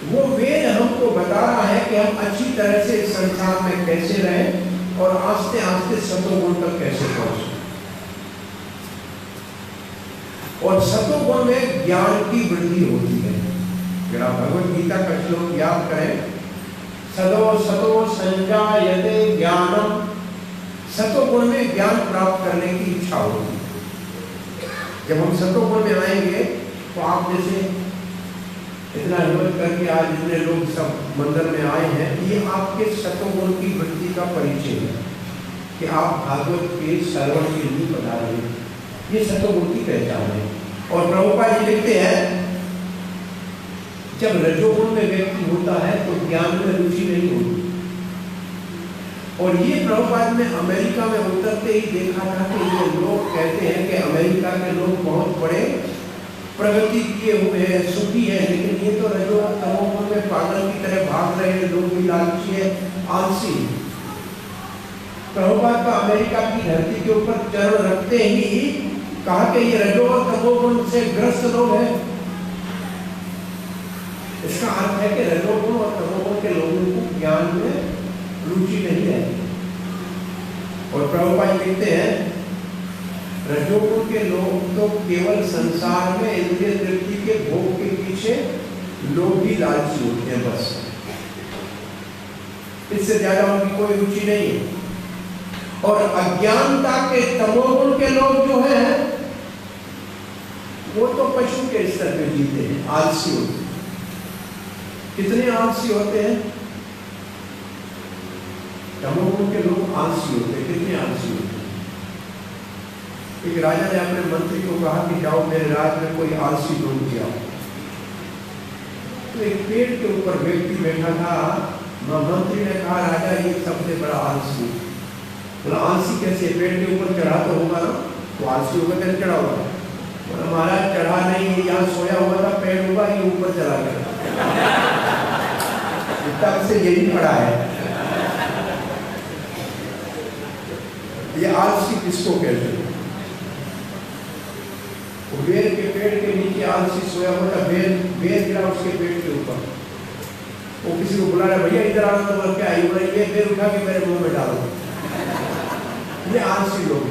वो वेद हमको बता रहा है कि हम अच्छी तरह से इस संसार में कैसे रहें और आस्ते आस्ते सतोगुण तक कैसे पहुंचे। और सतोगुण में ज्ञान की वृद्धि होती है। अगर आप भगवत गीता का श्लोक याद करें, सदो सतो संजायते ज्ञानम, सतोगुण में ज्ञान प्राप्त करने की इच्छा होती है। जब हम सतोगुण में आएंगे तो आप जैसे इतना हिम्मत करके आज इतने लोग सब मंदिर में आए हैं, ये आपके सतोगुण की वृद्धि का परिचय है कि आप भागवत के श्रवण के लिए पधारे हैं। ये सतोगुण की पहचान है। और प्रभुपाद जी लिखते हैं जब रजोगुण में व्यक्ति होता है तो ज्ञान में रुचि नहीं होती। और ये प्रभुपाद में अमेरिका में उतरते ही देखा था कि ये लोग कहते हैं कि अमेरिका के लोग बहुत बड़े प्रगति किए हुए हैं, सुखी है, लेकिन ये तो रजो तमोगुण में पागल की तरह भाग रहे हैं, लोग भी लालची है, आलसी। प्रभुपाद का अमेरिका की धरती के ऊपर चरण रखते ही कहा कि ये रजो और तमोगुण से ग्रस्त लोग हैं। इसका अर्थ है कि रजोगुण और तमोगुण के लोगों को ज्ञान में रुचि नहीं है। और प्रभुपाद कहते हैं रजोगुण के लोग तो केवल संसार में इंद्रिय तृप्ति के भोग के पीछे लोग ही लालची होते हैं, बस इससे ज्यादा उनकी कोई रुचि नहीं है। और अज्ञानता के तमोगुण के लोग जो हैं वो तो पशु के स्तर पे जीते हैं, आलसी होते हैं। कितने आलसी होते हैं तमोगुण के लोग? आलसी होते हैं। कितने आलसी होते हैं? एक राजा ने अपने मंत्री को कहा कि जाओ मेरे राज्य में कोई आलसी लोग ले आओ। तो एक पेड़ के ऊपर व्यक्ति बैठा था। मंत्री ने कहा राजा ये सबसे बड़ा आलसी। बोला आलसी कैसे, पेड़ के ऊपर चढ़ा तो होगा ना, तो आलसी होगा कैसे चढ़ा होगा? बोला महाराज चढ़ा नहीं, यहाँ सोया हुआ था, पेड़ होगा ये ऊपर चला गया। तब से यही पड़ा है। ये आलसी किसको कहते हैं? बेर के पेड़ के नीचे आलसी सोया हुआ था, बेर गिरा उसके पेड़ के ऊपर। वो किसी को बुला रहा, भैया इधर आना, तो बोल के आई, बोला ये बेर उठा के मेरे मुंह में डालो। ये आलसी लोग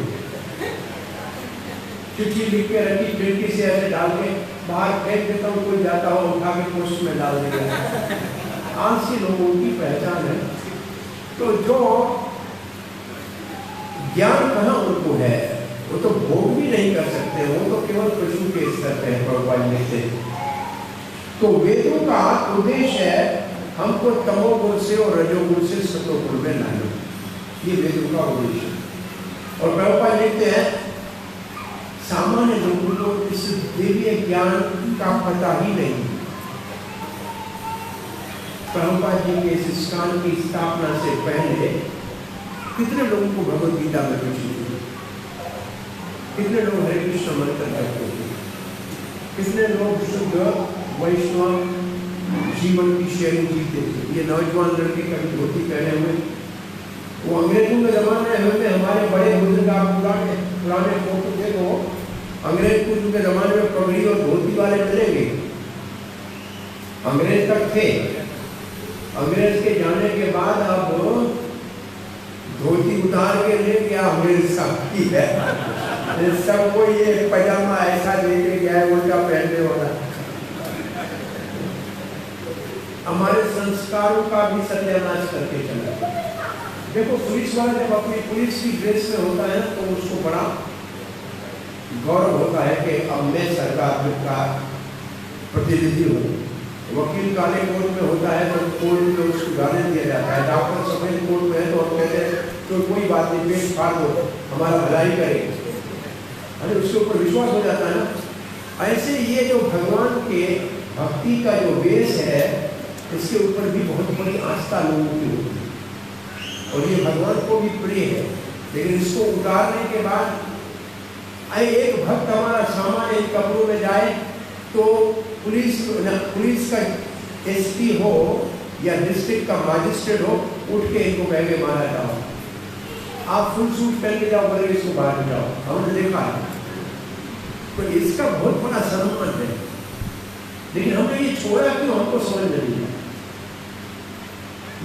चिट्ठी लिख के रखी, खिड़की से ऐसे डाल के बाहर फेंक देता हूँ, कोई जाता हो उठा के पोस्ट में डाल देगा। आलसी लोगों की पहचान है। तो जो ज्ञान कहाँ उनको है, वो तो भोग भी नहीं कर सकते, वो तो केवल पशु के स्तर पे है प्रभुपाद से। तो वेदों का उद्देश्य है हमको तमोगुण से और रजोगुण से सतोगुण में लाना, ये वेदों का उद्देश्य। और प्रभुपाद लिखते हैं सामान्य लोगों को इस दिव्य ज्ञान का पता ही नहीं। प्रभुपाद जी के इस स्थान की स्थापना से पहले कितने लोगों को भगवद गीता में रुचि थी, कितने लोग हरे कृष्ण मंत्र करते थे, कितने लोग शुद्ध वैष्णव जीवन की शैली जीते थे। ये नौजवान लड़के कभी धोती पहने हुए, वो अंग्रेजों के जमाने में हमारे बड़े बुजुर्ग, आप पुराने फोटो देखो, अंग्रेज के जमाने में पगड़ी और धोती वाले मिलेंगे। अंग्रेज तक थे, अंग्रेज के जाने के बाद अब धोती उतार के ले गया अंग्रेज सब की है, सबको ये पजामा ऐसा लेके गया है उल्टा पहनने वाला। हमारे संस्कारों का भी सत्यानाश करके चला। देखो पुलिस वाला जब अपनी पुलिस की ड्रेस में होता है ना, तो उसको बड़ा गौरव होता है कि अब मैं सरकार का प्रतिनिधि हूँ। वकील काले कोट में होता है तो कोर्ट में उसको गाने दिया जाता है, डॉक्टर सफेद कोट में है तो हम कहते हैं तो कोई बात नहीं, पेट फाड़ दो, हमारा भलाई करेगा। अरे उसके ऊपर विश्वास हो जाता है ना। ऐसे ये जो भगवान के भक्ति का जो वेश है, इसके ऊपर भी बहुत बड़ी आस्था लोगों की होती है और ये भगवान को भी प्रिय है। लेकिन इसको उतारने के बाद एक भक्त हमारा सामान्य कपड़ों में जाए तो पुलिस का एसपी हो या डिस्ट्रिक्ट का मजिस्ट्रेट हो, उठ के इनको कह के मारा जाओ, आप फुल सूट पहन के जाओ, बोले इसको बाहर जाओ, हमने देखा है। तो इसका बहुत बड़ा सम्मान है, लेकिन हमने ये छोड़ा क्यों, हमको समझ नहीं है।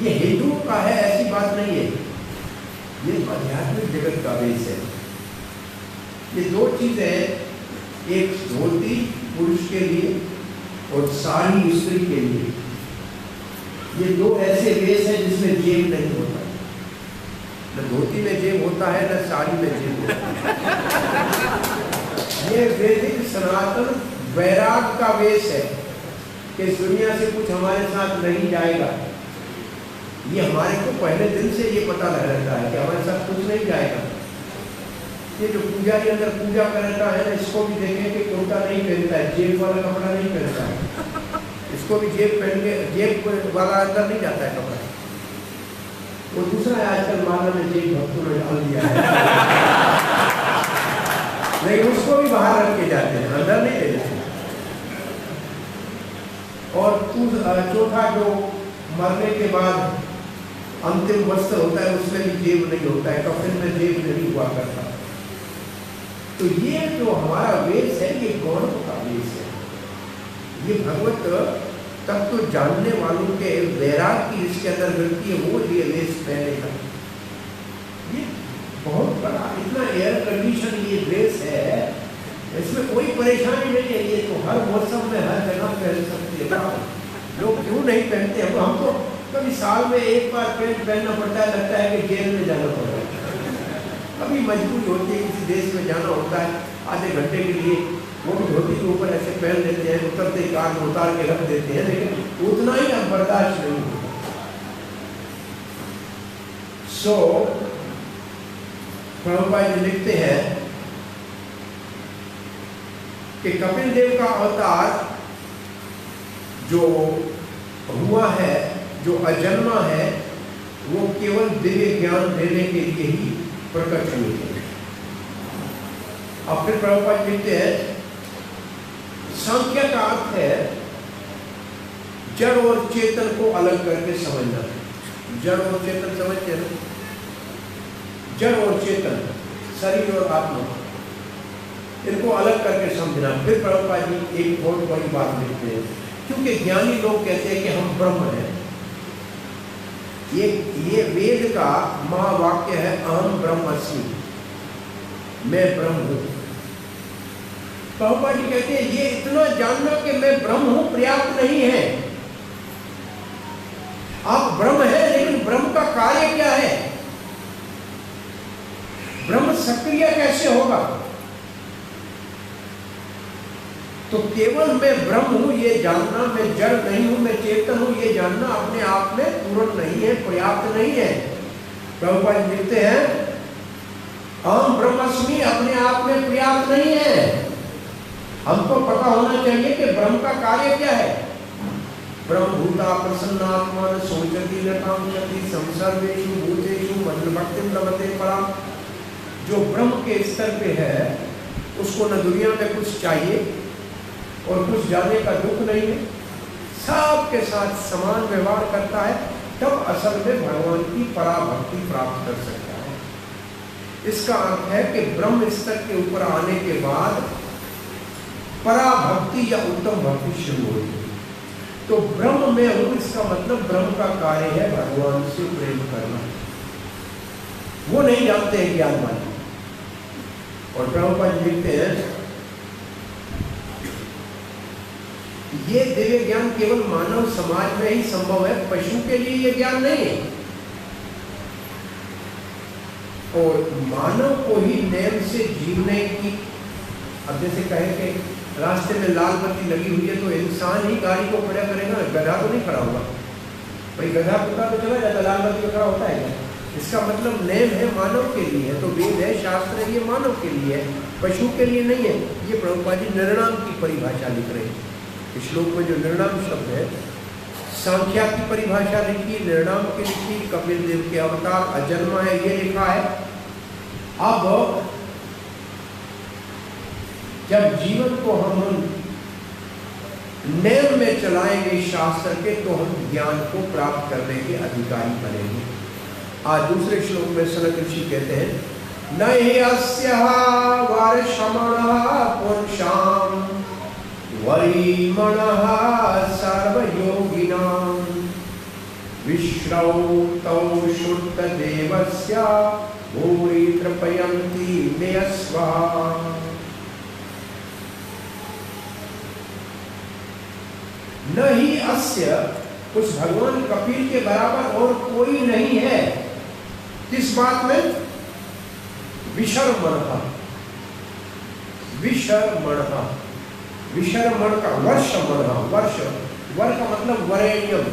ये हिंदुओं का है ऐसी बात नहीं है, ये आध्यात्मिक जगत का वेश है। ये दो चीजें, एक धोती पुरुष के लिए और साड़ी स्त्री के लिए, ये दो ऐसे वेश हैं जिसमें जेब नहीं होता, न धोती में जेब होता है न साड़ी में जेब होता है। ये वैदिक सनातन वैराग का वेश है कि इस दुनिया से कुछ हमारे साथ नहीं जाएगा। ये हमारे को पहले दिन से ये पता लग रहता है कि हमारे साथ कुछ नहीं जाएगा। ये जो पुजारी अंदर पूजा करता है ना, इसको भी देखें कि कुर्ता नहीं पहनता है, जेब वाला कपड़ा नहीं पहनता है, इसको भी जेब पहन के, जेब वाला अंदर नहीं जाता है कपड़ा। वो दूसरा है आजकल माला में जेब भक्तों ने डाल दिया है, लेकिन उसको भी बाहर रख के जाते हैं, अंदर नहीं ले जाते। और चौथा जो मरने के बाद अंतिम वस्त्र होता है, उसमें भी जेब नहीं होता है, कफन में जेब नहीं हुआ करता। तो ये जो हमारा वेश है, ये गौरव का वेश है। ये भगवत तत्व तो जानने वालों के वैराग की इसके अंदर गलती है, वो ये वेश पहने का। ये बहुत बड़ा इतना एयर कंडीशन ये ड्रेस है, इसमें कोई परेशानी नहीं है। ये तो हर मौसम में हर जगह पहन सकती है। लोग क्यों नहीं पहनते? हम तो कभी साल में एक बार पैंट पहनना पड़ता है, लगता है कि जेल में जाना पड़ रहा है। कभी मजबूरी होती है, किसी देश में जाना होता है आधे घंटे के लिए, वो भी धोती के ऊपर ऐसे पहन लेते हैं, उतरते कार में उतार के रख देते हैं, लेकिन उतना ही हम बर्दाश्त नहीं होता। प्रभुपाद जी लिखते हैं कि कपिल देव का अवतार जो हुआ है, जो अजन्मा है, वो केवल दिव्य ज्ञान देने के लिए ही प्रकट हुए थे। अब फिर प्रभुपाद लिखते हैं सांख्य का अर्थ है जड़ और चेतन को अलग करके समझना। जड़ और चेतन समझते हैं, जड़ और चेतन, शरीर और आत्मा, इनको अलग करके समझना। फिर प्रभुपाद जी एक बहुत बड़ी बात लिखते हैं, क्योंकि ज्ञानी लोग कहते हैं कि हम ब्रह्म हैं। ये वेद का महावाक्य है, अहम ब्रह्मास्मि, मैं ब्रह्म हूं। प्रभुपाद जी कहते हैं ये इतना जानना कि मैं ब्रह्म हूं पर्याप्त नहीं है। आप ब्रह्म है, लेकिन ब्रह्म का कार्य क्या है? ब्रह्म सक्रिय कैसे होगा? तो केवल मैं ब्रह्म हूं ये जानना, मैं जड़ नहीं हूं, मैं चेतन हूं ये जानना अपने आप में पूर्ण नहीं है, पर्याप्त नहीं है। प्रभुपाद लिखते हैं अहम ब्रह्मास्मि अपने आप में पर्याप्त नहीं है। हमको पता होना चाहिए कि ब्रह्म का कार्य क्या है। ब्रह्म भूता प्रसन्नात्मा सोचती न कामयति संसर्वेषु भूतेषु मद्भक्तिं लभते पराम। जो ब्रह्म के स्तर पे है उसको न दुनिया में कुछ चाहिए और कुछ जाने का दुख नहीं है, सबके साथ समान व्यवहार करता है, तब असल में भगवान की पराभक्ति प्राप्त कर सकता है। इसका अर्थ है कि ब्रह्म स्तर के ऊपर आने के बाद पराभक्ति या उत्तम भक्ति शुरू होती है। तो ब्रह्म में हूं, इसका मतलब ब्रह्म का कार्य है भगवान से प्रेम करना। वो नहीं जानते हैं ज्ञान वाले। और प्रभुपाद लिखते हैं ये दिव्य ज्ञान केवल मानव समाज में ही संभव है, पशु के लिए ये ज्ञान नहीं है। और मानव को ही नियम से जीने की, अब जैसे कहे कि रास्ते में लाल बत्ती लगी हुई है तो इंसान ही गाड़ी को खड़ा करेगा, गधा तो नहीं खड़ा होगा। भाई गधा कुत्ता तो चला जाता, लाल बत्ती खड़ा होता है क्या? इसका मतलब नियम है मानव के लिए है, तो वेद है, शास्त्र है, ये मानव के लिए है, पशु के लिए नहीं है। ये प्रभुपाद जी निर्णाम की परिभाषा लिख रहे हैं। इस श्लोक में जो निर्णाम शब्द है, सांख्या की परिभाषा लिखी, निर्णाम की लिखी, कपिल देव के अवतार अजन्मा है ये लिखा है। अब जब जीवन को हम नियम में चलाएंगे शास्त्र के, तो हम ज्ञान को प्राप्त करने के अधिकारी बनेंगे। आज दूसरे श्लोक में सनक ऋषि कहते हैं न हि अस्यः वर्षमणः पुंसां वरिमणः सर्वयोगिनां विश्रौतौ शुद्धदेवस्य भूरि तृपयन्ति मेयस्वः। न ही अस्य, उस भगवान कपिल के बराबर और कोई नहीं है। किस बात में? विशर्मण, विशर्मण, विशर्मण का वर्षमण, वर्ष, वर का मतलब वरेण्यम,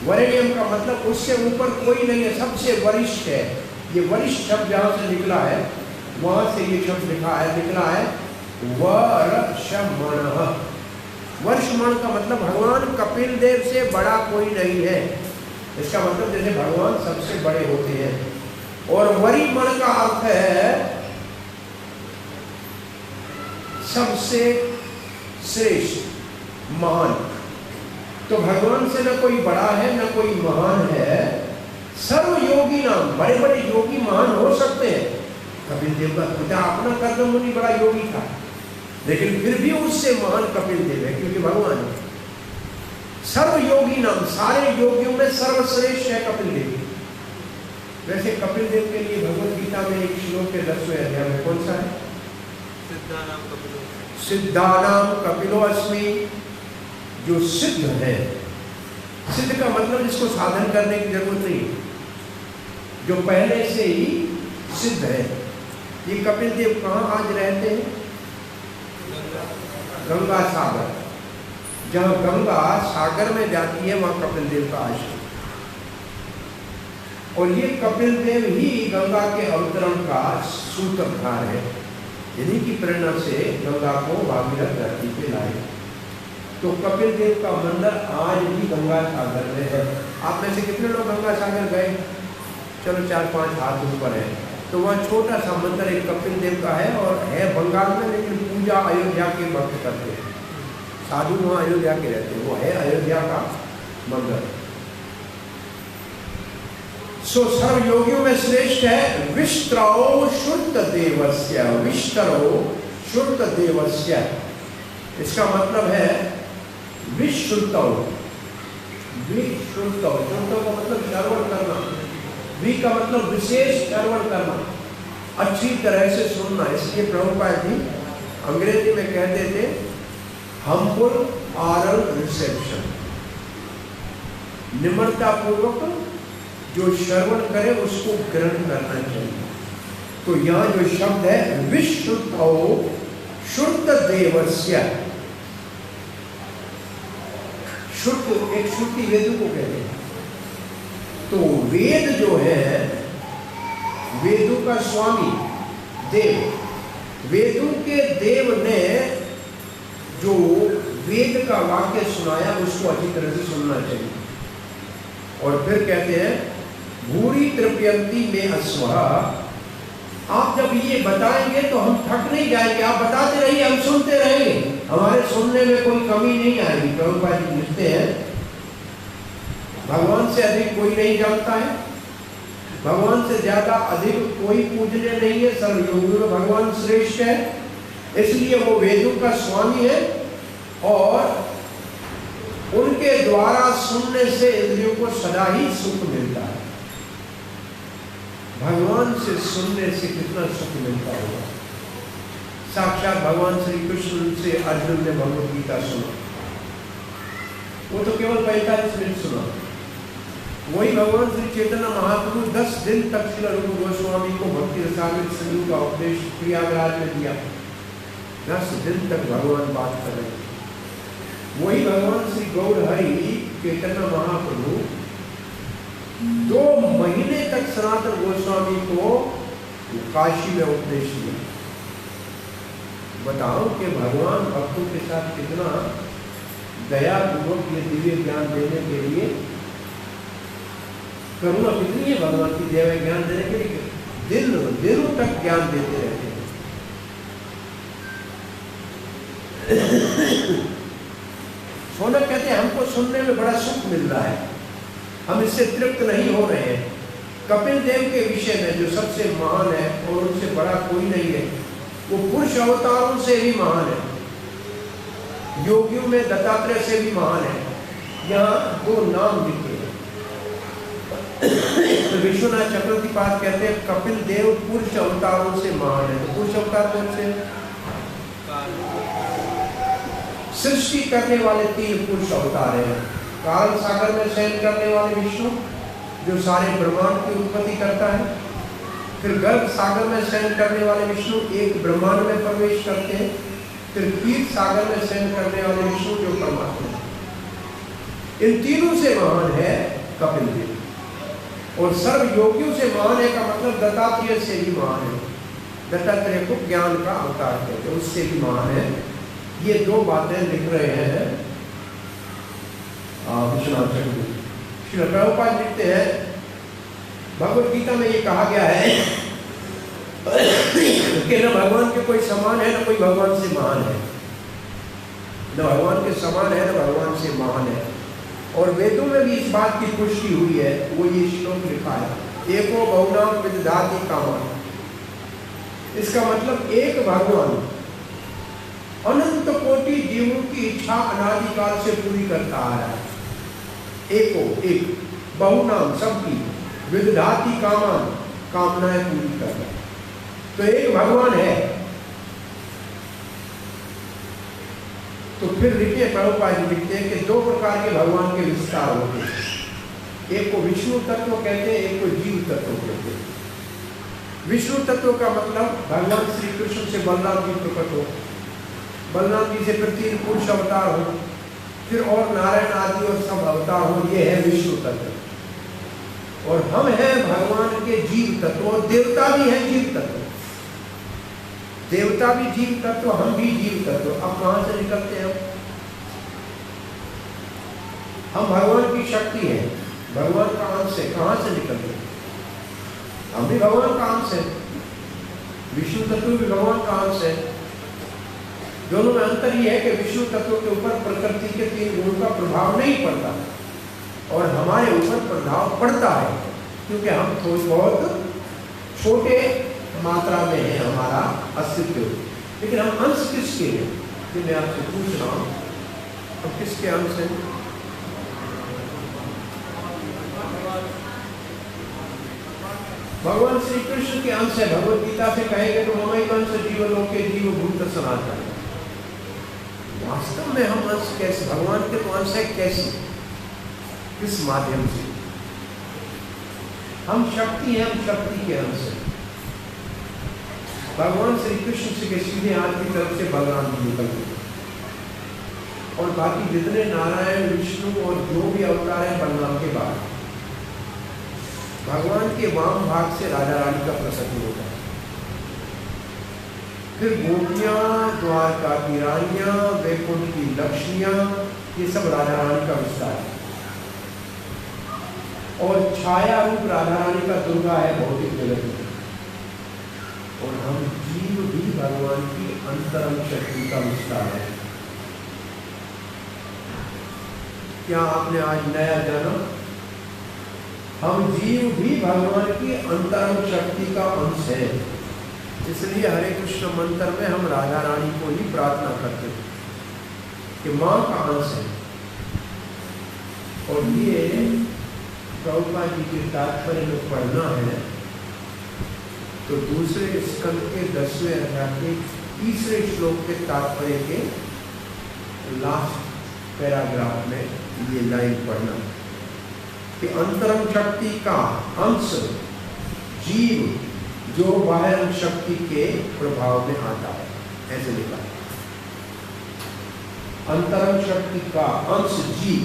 वरेण्यम का मतलब उससे ऊपर कोई नहीं है, सबसे वरिष्ठ है। ये वरिष्ठ शब्द जहां से निकला है वहां से ये शब्द निकला है वर्षमण। वर्षमण का मतलब भगवान कपिल देव से बड़ा कोई नहीं है। इसका मतलब जैसे भगवान सबसे बड़े होते हैं। और वरिमण का अर्थ है सबसे श्रेष्ठ, महान। तो भगवान से न कोई बड़ा है न कोई महान है। सर्व योगी नाम, बड़े बड़े योगी महान हो सकते हैं। कपिल देव का पिता अपना कर्दम मुनि बड़ा योगी था, लेकिन फिर भी उससे महान कपिल देव है क्योंकि भगवान है। सर्व योगी नाम, सारे योगियों में सर्वश्रेष्ठ है कपिल देव। वैसे कपिल देव के लिए भगवद गीता में एक श्लोक के 10वें अध्याय में कौन सा है? सिद्धानाम कपिलो अस्मि, जो सिद्ध है। सिद्ध का मतलब जिसको साधन करने की जरूरत नहीं, जो पहले से ही सिद्ध है। ये कपिल देव कहाँ आज रहते हैं? गंगा सागर। जहाँ गंगा सागर में जाती है वहाँ कपिल देव का आश्रम। और ये कपिल देव ही गंगा के अवतरण का सूत्रधार है। इन्हीं की प्रेरणा से गंगा को भागीरथ धरती पे लाए। तो कपिल देव का मंदिर आज भी गंगा सागर में है। आप में से कितने लोग गंगा सागर गए? चलो 4-5 हाथ ऊपर है, तो वहाँ छोटा सा मंदिर एक कपिल देव का है और है बंगाल में, लेकिन पूजा अयोध्या के भक्त करते हैं, साधु वहाँ अयोध्या के रहते हैं, वो है अयोध्या का मंदिर। सो सर्व योगियों में श्रेष्ठ है विष्त्रौ शुद्ध देवस्य, विष्त्रौ शुद्ध देवस्य। इसका मतलब है विशुद्धौ, विशुद्धौ, शुद्धौ का मतलब श्रवण करना, वि का मतलब विशेष श्रवण करना, अच्छी तरह से सुनना। इसलिए प्रभुपाद जी अंग्रेजी में कहते थे हम्बल ऑरल रिसेप्शन, निम्रता पूर्वक जो श्रवण करे उसको ग्रहण करना चाहिए। तो यहाँ जो शब्द है विशुद्धौ शुद्ध देवस्य, शुद्ध एक श्रुति वेद को कहते हैं। तो वेद जो है, वेदों का स्वामी देव, वेदों के देव ने जो वेद का वाक्य सुनाया उसको अच्छी तरह से सुनना चाहिए। और फिर कहते हैं भूरी तृप्यंती में अश्वा, आप जब ये बताएंगे तो हम थक नहीं जाएंगे, आप बताते रहिए, हम सुनते रहेंगे, हमारे सुनने में कोई कमी नहीं आएगी। प्रभुपाद जी लिखते हैं भगवान से अधिक कोई नहीं जानता है, भगवान से ज्यादा अधिक कोई पूजनीय नहीं है, सर्व योगियों में भगवान श्रेष्ठ है, इसलिए वो वेदों का स्वामी है और उनके द्वारा सुनने से इंद्रियों को सदा ही सुख मिलता है। भगवान से सुनने से कितना सुख मिलता होगा। साक्षात भगवान श्री कृष्ण से अर्जुन ने भगवद गीता सुना, वो तो केवल 45 मिनट सुना। वही भगवान श्री चैतन्य महाप्रभु 10 दिन तक श्री रूप गोस्वामी को भक्ति रसामृत सिंधु का उपदेश प्रयागराज में दिया। 10 दिन तक भगवान बात कर रहे थे। वही भगवान श्री गौर हरि चैतन्य महाप्रभु 2 महीने तक सनातन गोस्वामी को काशी में उपदेश दिया। बताओ कि भगवान भक्तों के साथ कितना दया पूर्वक ये दिव्य ज्ञान देने के लिए, करुणा कितनी है भगवान की दिव्य ज्ञान देने के लिए, दिनों तक ज्ञान देते रहते हैं। सोना कहते हैं हमको सुनने में बड़ा सुख मिल रहा है, हम इससे तृप्त नहीं हो रहे हैं। कपिल देव के विषय में जो सबसे महान है और उनसे बड़ा कोई नहीं है, वो पुरुष अवतारों से भी महान है, योगियों में दत्तात्रेय से भी महान है। यहाँ 2 नाम लिखे हैं। तो विश्वनाथ चक्रवर्ती पाद कहते हैं कपिल देव पुरुष अवतारों से महान है। तो पुरुष अवतार कौन से? सृष्टि करने वाले 3 पुरुष अवतार हैं। काल सागर में शयन करने वाले विष्णु जो सारे ब्रह्मांड की उत्पत्ति करता है, फिर गर्भ सागर में शयन करने वाले विष्णु एक ब्रह्मांड में प्रवेश करते हैं, फिर क्षीर सागर में शयन करने वाले विष्णु जो परमात्मा है। इन तीनों से महान है कपिल देव। और सर्व योगियों से महान है का मतलब दत्तात्रेय से भी महान है। दत्तात्रेय को ज्ञान का अवतार कहते हैं, उससे भी महान है। ये 2 बातें लिख रहे हैं विश्वनाथ चक्रवर्ती। श्री प्रभुपाद लिखते हैं भगवद गीता में ये कहा गया है कि न भगवान के कोई समान है, न कोई भगवान से महान है, न भगवान के समान है, न भगवान से महान है। और वेदों में भी इस बात की पुष्टि हुई है। वो ये श्लोक लिखा है, एको बहुनाम विदधाति कामान। इसका मतलब एक भगवान अनंत कोटि जीवों की इच्छा अनादिकाल से पूरी करता आ रहा है। एको एक, बहुनाम सबकी, विदधाति कामान कामनाएं पूरी कर रहा है। तो एक भगवान है। तो फिर लिखे प्रभुपाद जी लिखते हैं कि 2 प्रकार के भगवान के विस्तार होते हैं। एक को विष्णु तत्व कहते हैं, एक को जीव तत्व कहते हैं। विष्णु तत्व का मतलब भगवान श्री कृष्ण से बलराम जी प्रकट हो, बलराम जी से फिर 3 पुरुष अवतार हो, फिर और नारायण आदि और सब अवतार हो। ये है विष्णु तत्व। और हम हैं भगवान के जीव तत्व, और देवता भी हैं जीव तत्व। देवता भी जीव तत्व, हम भी जीव तत्व। अब कहां से निकलते हैं हम भगवान की शक्ति है, भगवान का अंश से। कहां से निकलते हैं? हम भी भगवान का अंश है, विष्णु तत्व भी भगवान का अंश है। दोनों में अंतर यह है कि विष्णु तत्व के ऊपर प्रकृति के 3 गुणों का प्रभाव नहीं पड़ता और हमारे ऊपर प्रभाव पड़ता है, क्योंकि हम थोड़ी बहुत छोटे मात्रा में है हमारा अस्तित्व। लेकिन हम अंश किसके हैं, कि मैं आपसे पूछ रहा हूँ, अब किसके अंश हैं? भगवान श्री कृष्ण के अंश है। भगवद गीता से कहेंगे तो ममई अंश जीवलोक के जीव भूत सनातन। वास्तव में हम अंश कैसे, भगवान के तो अंश है कैसे, किस माध्यम से? हम शक्ति हैं, हम शक्ति के अंश हैं। भगवान श्री कृष्ण से के सीधे हाथ की तरफ से बलराम जी निकलते और बाकी जितने नारायण, विष्णु और जो भी अवतार है बलराम के बाद, भगवान के वाम भाग से राजा रानी का प्रसंग होता है। फिर गोपियां, द्वारका की रानियां, वैकुंठ की लक्ष्मियां, ये सब राजा रानी का विस्तार है। और छाया रूप राधा रानी का दुर्गा है भौतिक जगत में। और हम जीव भी भगवान की अंतरंग शक्ति का विस्तार है। क्या आपने आज नया जाना? हम जीव भी भगवान की अंतरंग शक्ति का अंश है। इसलिए हरे कृष्ण मंत्र में हम राधा रानी को ही प्रार्थना करते हैं कि माँ का अंश है। और ये प्रभुपाद जी के तात्पर्य में पढ़ना है तो दूसरे स्कंद के 10वें अध्याय के 3रे श्लोक के तात्पर्य के लास्ट पैराग्राफ में ये लाइन पढ़ना कि अंतरंग शक्ति का अंश जीव जो बाह्य शक्ति के प्रभाव में आता है, ऐसे लिखा है। अंतरंग शक्ति का अंश जीव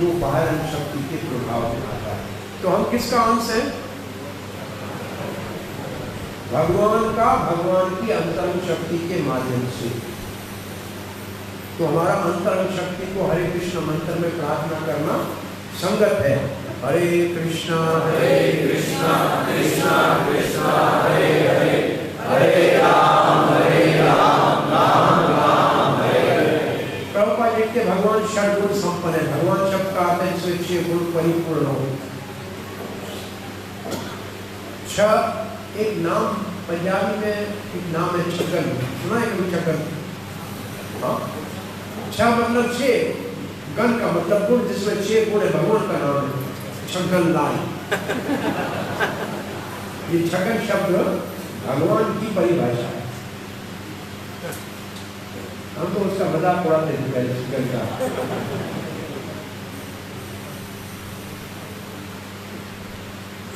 जो बाह्य शक्ति के प्रभाव में आता है। तो हम किसका अंश है? भगवान का, भगवान की अंतरंग शक्ति के माध्यम से। तो हमारा अंतरंग शक्ति को हरे कृष्ण मंत्र में प्रार्थना करना संगत है। हरे कृष्णा कृष्णा कृष्णा हरे हरे, हरे राम राम राम हरे हरे। प्रभुपाद लिखते भगवान षड्गुण संपन्न है। भगवान शब्द का अर्थ है स्वेच्छे गुण परिपूर्ण हो। एक नाम पंजाबी में एक नाम है छगन, सुना है कभी छगन? हाँ, मतलब 6, गण का मतलब गुण, जिसमें 6 गुण है, भगवान का नाम है छगन लाल। ये छगन शब्द भगवान की परिभाषा है। हम तो उसका मजाक उड़ाते हैं छगन का।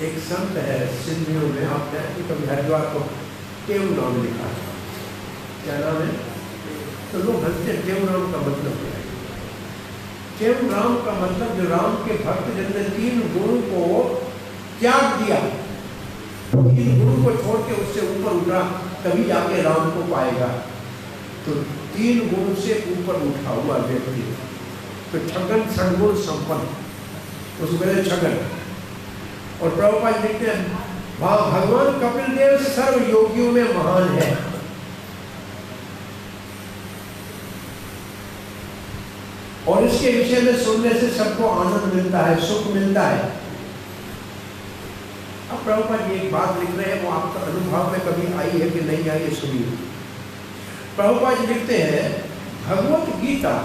एक संत है सिंधियों में, आपने कभी हरिद्वार को टेव नाम लिखा है, क्या नाम है? तो लोग हंसते, टेव नाम का मतलब क्या है? टेव नाम का मतलब जो राम के भक्त जिनने 3 गुणों को त्याग दिया, 3 गुणों को छोड़ के उससे ऊपर उठा, तभी जाके राम को पाएगा। तो 3 गुण से ऊपर उठा हुआ व्यक्ति, तो छगन षड्गुण संपन्न, उसको कहते छगन। और प्रभुपाद लिखते हैं भगवान कपिल देव सर्व योगियों में महान है। और इसके विषय में सुनने से सबको आनंद मिलता है, सुख मिलता है। अब प्रभुपाद एक बात लिख रहे हैं, वो आपका अनुभव में कभी आई है कि नहीं आई है, सुनिए। प्रभुपाद लिखते हैं भगवत गीता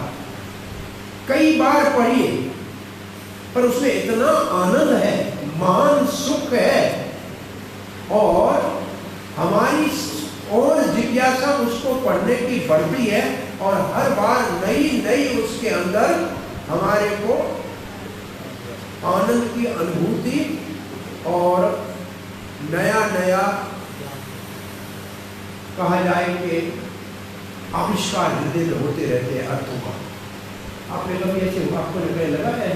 कई बार पढ़िए, पर उसमें इतना आनंद है, महान सुख है, और हमारी और जिज्ञासा उसको पढ़ने की बढ़ती है, और हर बार नई नई उसके अंदर हमारे को आनंद की अनुभूति और नया नया कहा जाए कि आविष्कार हृदय में होते रहते हैं अर्थों का। आपने कभी ऐसे आपको लगा है?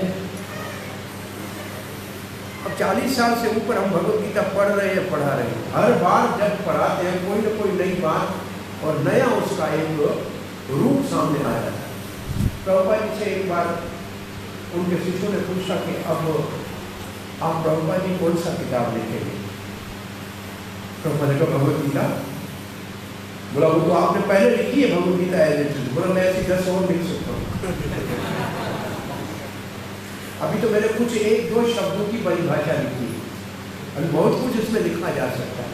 अब 40 साल से ऊपर हम भगवत गीता पढ़ रहे हैं, पढ़ा रहे हैं। हर बार जब पढ़ाते हैं कोई ना कोई नई बात और नया उसका एक रूप सामने आ जाता है। प्रभुपाद जी से एक बार उनके शिष्यों ने पूछा कि अब आप प्रभुपाद जी कौन सा किताब लिखेंगे? तो मैंने कहा भगवत गीता? बोला वो तो आपने पहले लिखी है भगवत गीता एज। बोला मैं ऐसी 10 और लिख सकता हूँ। अभी तो मैंने कुछ 1-2 शब्दों की परिभाषा लिखी है, अभी बहुत कुछ इसमें लिखा जा सकता है।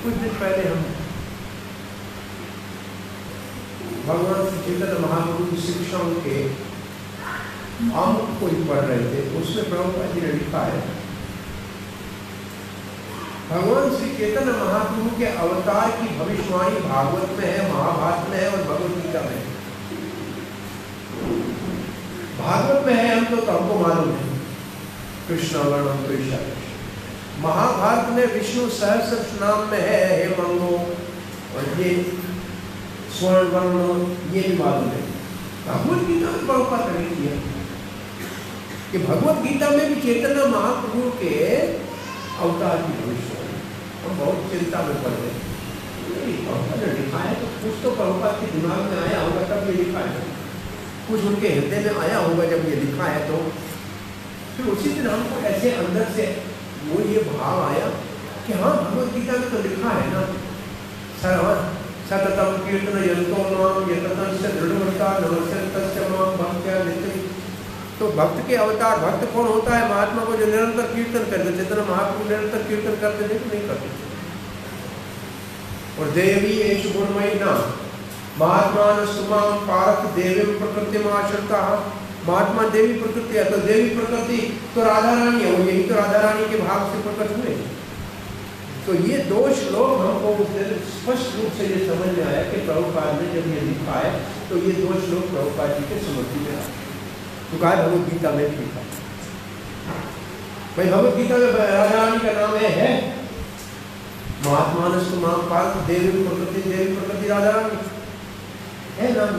कुछ दिन पहले हम भगवान श्री चैतन्य महाप्रभु की शिक्षाओं के आमुख को ही पढ़ रहे थे। उसमें प्रभुपाद जी ने लिखा है, भगवान श्री चैतन्य महाप्रभु के अवतार की भविष्यवाणी भागवत में है, महाभारत में है और भगवत गीता में है। भागवत में है हम तो हमको मालूम है, कृष्ण वर्णम कृष्ण। महाभारत में विष्णु सहस्त्र नाम में है, हे मंगो, और ये स्वर्ण वर्ण, ये भी मालूम है। भगवत गीता में प्रभुपाद ने किया कि भगवत गीता में भी चैतन्य महाप्रभु के अवतार की भविष्यवाणी। हम बहुत चिंता में पड़ गए, प्रभुपाद ने लिखा है तो कुछ तो प्रभुपाद के दिमाग में आया होगा तब ये लिखा है, कुछ उनके हृदय में आया होगा जब ये लिखा है। तो फिर उसी दिन हमको ऐसे अंदर से वो ये भाव आया कि हाँ भगवत गीता में तो लिखा है ना, सततम कीर्तन यंतो नाम यततस्य दृढ़व्रता नमस्ते माम भक्त्या नित्य। तो भक्त के अवतार, भक्त कौन होता है? महात्मा को जो निरंतर कीर्तन करते। जितना महाप्रभु निरंतर कीर्तन करते थे नहीं करते। और देवी एष गुणमयी नाम महात्मा सुमाम पारक देवी प्रकृति में आश्रिता। महात्मा देवी प्रकृति है, तो देवी प्रकृति तो राधा रानी है, वो यही तो राधा रानी के भाव से प्रकट हुए। तो ये 2 श्लोक हमको स्पष्ट रूप से ये समझ में आया कि प्रभुपाद ने जब ये लिखा है तो ये 2 श्लोक प्रभुपाद जी के समृद्धि में आए। तो कहा भगवत गीता में लिखा भाई, भगवत गीता में राधा रानी का नाम है महात्मा सुमाम पारक देवी प्रकृति राधा रानी है नाम।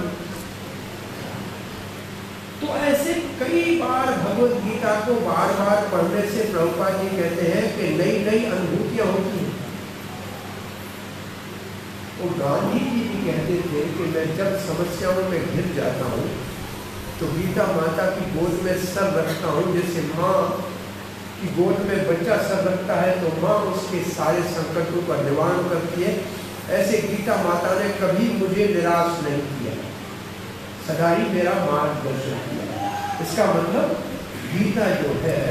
तो ऐसे कई बार भगवत गीता को बार बार पढ़ने से प्रभुपाद जी कहते हैं कि नई नई अनुभूतियां होती हैं। तो गांधी जी भी कहते थे कि मैं जब समस्याओं में घिर जाता हूँ तो गीता माता की गोद में सर रखता हूँ। जैसे माँ की गोद में बच्चा सर रखता है तो माँ उसके सारे संकटों का निवारण करती है, ऐसे गीता माता ने कभी मुझे निराश नहीं किया, सदा ही मेरा मार्गदर्शन किया। इसका मतलब गीता जो है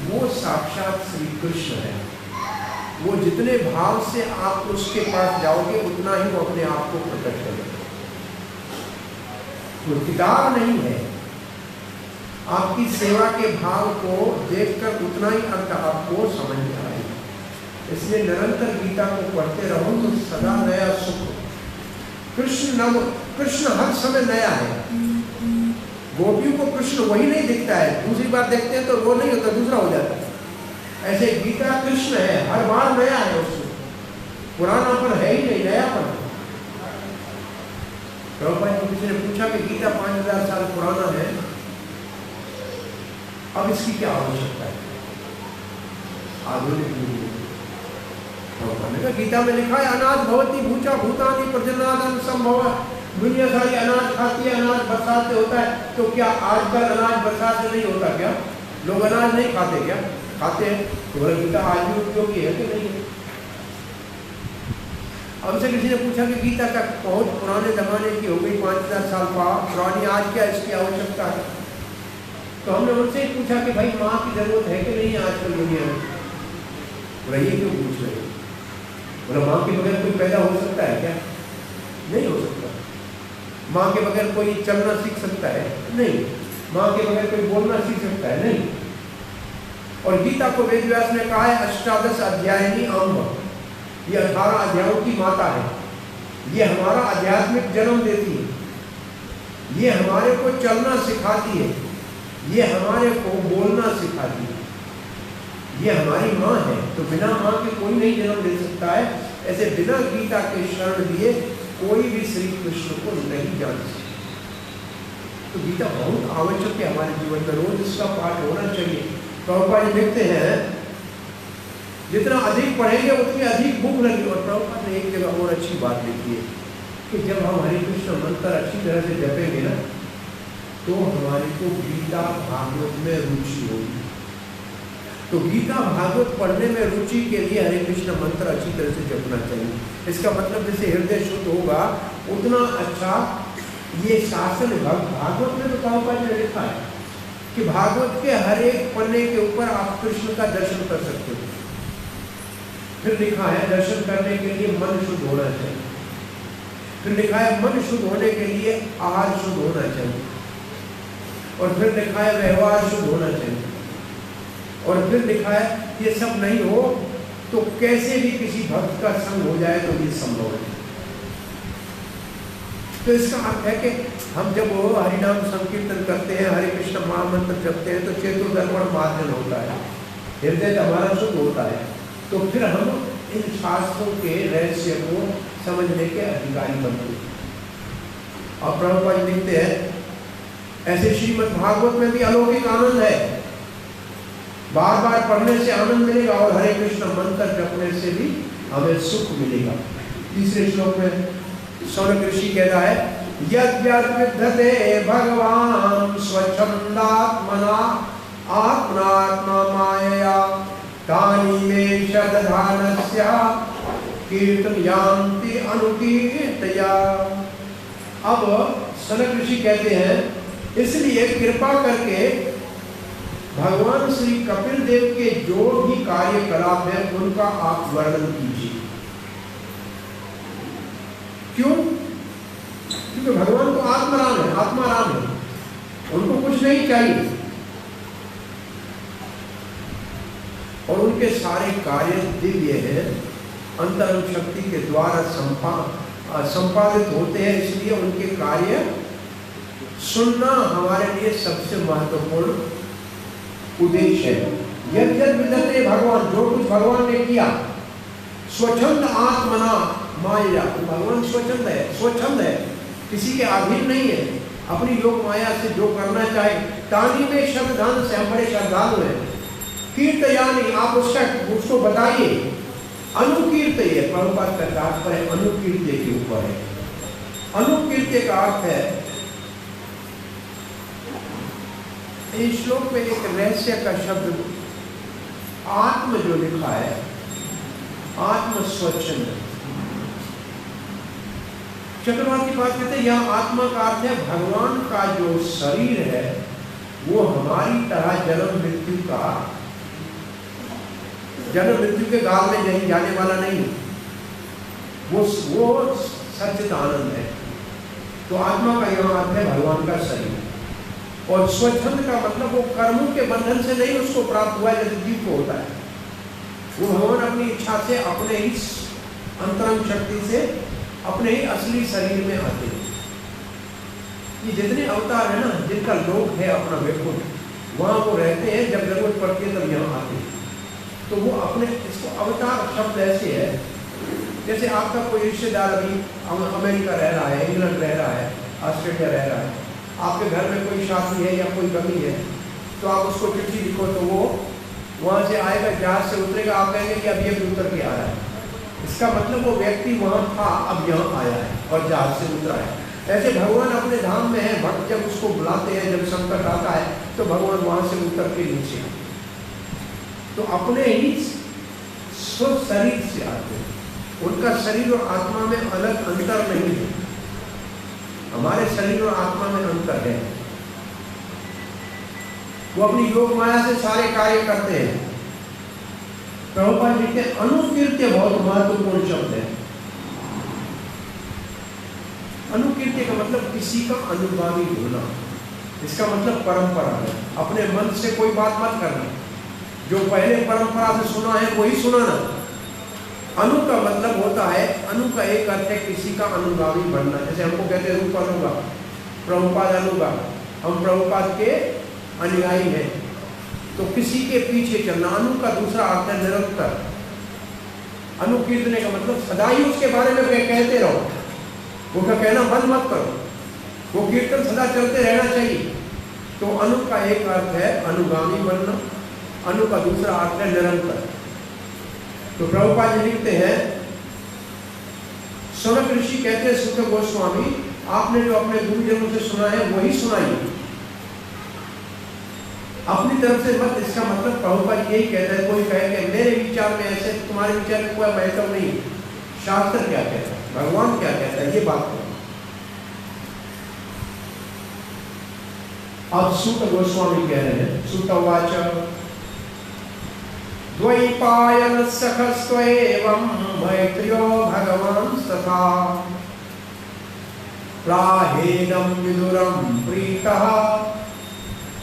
वो साक्षात श्री कृष्ण है। वो जितने भाव से आप उसके पास जाओगे उतना ही वो अपने आप को प्रकट करेगा। वो किताब नहीं है, आपकी सेवा के भाव को देखकर उतना ही अर्थ आपको समझ में आएगा। इसलिए निरंतर गीता को पढ़ते रहो तो सदा नया सुख। कृष्ण हर समय नया है। गोपियों को कृष्ण वही नहीं दिखता है, दूसरी बार देखते हैं तो वो नहीं होता, दूसरा हो जाता है। ऐसे गीता कृष्ण है, हर बार नया है, उसमें पुराना पर है ही नहीं, नया पर। प्रभुपाद जी किसी ने पूछा कि गीता 5000 साल पुराना है, अब इसकी क्या आवश्यकता है आधुनिक युग में? गीता में लिखा है अनाज भवती भूचा भूतानि प्रजननादं संभव। दुनिया सारी अनाज खाती है, अनाज बरसात से होता है, तो क्या आजकल अनाज बरसात से नहीं होता क्या? लोग अनाज नहीं खाते क्या? खाते हैं। तो गीता आज भी उपयोगी है कि नहीं है? हमसे किसी ने पूछा कि गीता का बहुत पुराने जमाने की हो गई, 5000 साल पुरानी, आज क्या इसकी आवश्यकता है? तो हमने उनसे ही पूछा कि भाई माँ की जरूरत है कि नहीं आजकल दुनिया में? रही क्यों पूछ रहे? बोला माँ के बगैर कोई पैदा हो सकता है क्या? नहीं हो सकता। माँ के बगैर कोई चलना सीख सकता है? नहीं। माँ के बगैर कोई बोलना सीख सकता है? नहीं। और गीता को वेद व्यास ने कहा है 18 अध्यायनी अम्ब, ये 18 अध्यायों की माता है। ये हमारा आध्यात्मिक जन्म देती है, ये हमारे को चलना सिखाती है, ये हमारे को बोलना सिखाती है, ये हमारी माँ है। तो बिना माँ के कोई नहीं जन्म दे सकता है। ऐसे बिना गीता के शरण दिए कोई भी श्री कृष्ण को नहीं जान सकता। तो गीता बहुत आवश्यक है हमारे जीवन में, रोज इसका पाठ होना चाहिए। प्रभुपाद जी लिखते हैं जितना अधिक पढ़ेंगे उतनी अधिक भूख लगी। और प्रभुपाद ने एक जगह और अच्छी बात लिखी है कि जब हम हरे कृष्ण मंत्र अच्छी तरह से जपेंगे ना तो हमारे को गीता भागवत में रुचि होगी। तो गीता भागवत पढ़ने में रुचि के लिए हरे कृष्ण मंत्र अच्छी तरह से जपना चाहिए। इसका मतलब जैसे हृदय शुद्ध होगा उतना अच्छा ये शासन भागवत में तो प्रभुपाद ने लिखा है कि भागवत के हर एक पन्ने के ऊपर आप कृष्ण का दर्शन कर सकते हो। फिर लिखा है दर्शन करने के लिए मन शुद्ध होना चाहिए। फिर लिखा है मन शुद्ध होने के लिए आहार शुद्ध होना चाहिए। और फिर लिखा है व्यवहार शुद्ध होना चाहिए। और फिर लिखा है ये सब नहीं हो तो कैसे भी किसी भक्त का संग हो जाए तो ये संभव है। तो इसका अर्थ है कि हम जब वो हरिनाम संकीर्तन करते हैं, हरे कृष्ण महामंत्र जपते हैं तो चेतोदर्पण मार्जन होता है, हृदय हमारा शुद्ध होता है। तो फिर हम इन शास्त्रों के रहस्य को समझने के अधिकारी बनते हैं। और प्रभुपाद लिखते हैं ऐसे श्रीमद् भागवत में भी अलौकिक आनंद है, बार बार पढ़ने से आनंद मिलेगा और हरे कृष्ण मंत्र जपने से भी हमें सुख मिलेगा। तीसरे श्लोक में शौनक ऋषि कहता है यद्यद् विद्यते भगवान स्वच्छंदात्मना आत्मनात्मा मायया तानि मे शतधानस्य कीर्तयान्ति अनुकीर्तया। अब शौनक ऋषि कहते हैं इसलिए कृपा करके भगवान श्री कपिल देव के जो भी कार्यकलाप है उनका आप वर्णन कीजिए। क्यों? क्योंकि भगवान तो आत्माराम है, आत्माराम है, उनको कुछ नहीं चाहिए और उनके सारे कार्य दिव्य हैं, अंतरंग शक्ति के द्वारा संपादित होते हैं। इसलिए उनके कार्य सुनना हमारे लिए सबसे महत्वपूर्ण उद्देश्य है। यद्यद् विद्यते भगवान, जो कुछ भगवान ने किया, स्वच्छंद आत्मना माया, भगवान स्वच्छंद है, स्वच्छंद है, किसी के अधीन नहीं है, अपनी योग माया से जो करना चाहे। तानी में श्रद्धान से हम बड़े श्रद्धालु हैं। कीर्तयानि, आप उसको बताइए। अनुकीर्तय, प्रभुपाद का तात्पर्य अनुकीर्त्य के ऊपर है। अनुकीर्त्य का अर्थ है, इस श्लोक में एक रहस्य का शब्द आत्म जो लिखा है, आत्म स्वच्छंद। चक्रवर्ती बात कहते हैं यह आत्मा का अर्थ है भगवान का जो शरीर है वो हमारी तरह जन्म मृत्यु के गाल में नहीं जाने वाला नहीं, वो सच्चित आनंद है। तो आत्मा का यह अर्थ है भगवान का शरीर। और स्वच्छंद का मतलब वो कर्मों के बंधन से नहीं उसको प्राप्त हुआ जैसे जीव को होता है, वो भगवान अपनी इच्छा से अपने ही अंतरंग शक्ति से अपने ही असली शरीर में आते हैं। ये जितने अवतार है ना, जिनका लोक है अपना वैकुंठ, वहाँ वो रहते हैं, जब जरूरत पड़ती है तब यहाँ आते हैं। तो वो अपने, इसको अवतार शब्द ऐसे है जैसे आपका कोई रिश्तेदार अभी अमेरिका रह रहा है, इंग्लैंड रह रहा है, ऑस्ट्रेलिया रह रहा है, आपके घर में कोई शादी है या कोई कमी है तो आप उसको चिट्ठी लिखो तो वो वहाँ से आएगा, जहाज से उतरेगा, आप कहेंगे कि अभी अभी उतर के आ रहा है। इसका मतलब वो व्यक्ति वहाँ था, अब यहाँ आया है और जहाज से उतरा है। ऐसे भगवान अपने धाम में है, भक्त जब उसको बुलाते हैं, जब संकट आता है तो भगवान वहाँ से उतर के नीचे, तो अपने ही स्व शरीर से आते हैं। उनका शरीर और आत्मा में अलग अंतर नहीं है, हमारे शरीर और आत्मा में अंतर है। वो अपनी योग माया से सारे कार्य करते हैं। प्रभुपाद लिखते हैं अनुकीर्त्य बहुत महत्वपूर्ण शब्द है। अनुकीर्त्य का मतलब किसी का अनुगामी होना, इसका मतलब परंपरा है। अपने मन से कोई बात मत करना, जो पहले परंपरा से सुना है वही सुनाना। अनु का मतलब होता है, अनु का एक अर्थ है किसी का अनुगामी बनना। जैसे हमको कहते हैं रूप अनुगा, प्रभुपाद अनुगा, हम प्रभुपाद के अनुयायी हैं, तो किसी के पीछे चलना। अनु का दूसरा अर्थ है निरंतर। अनुकीर्तने का मतलब सदा ही उसके बारे में कहते रहो, वो का कहना बंद मत करो, वो कीर्तन सदा चलते रहना चाहिए। तो अनु का एक अर्थ है अनुगामी बनना, अनु का दूसरा अर्थ है निरंतर। तो प्रभुपाद जी लिखते हैं, शौनक ऋषि कहते हैं सुख गोस्वामी, आपने जो अपने गुरुजनों से सुना है वही सुनाइए। अपनी तरफ से मत, इसका मतलब प्रभुपाद यही कहता है, कोई कहे कि मेरे विचार में ऐसे, तुम्हारे विचार में कोई महत्व नहीं, शास्त्र क्या कहता है, भगवान क्या कहता है, ये बात करो। अब सूत गोस्वामी कह रहे हैं, सूतवाच द्वैपायन सखस्त्वएवं मैत्र्यो भगवान् तथा प्राहेणं विदुरं प्रीतः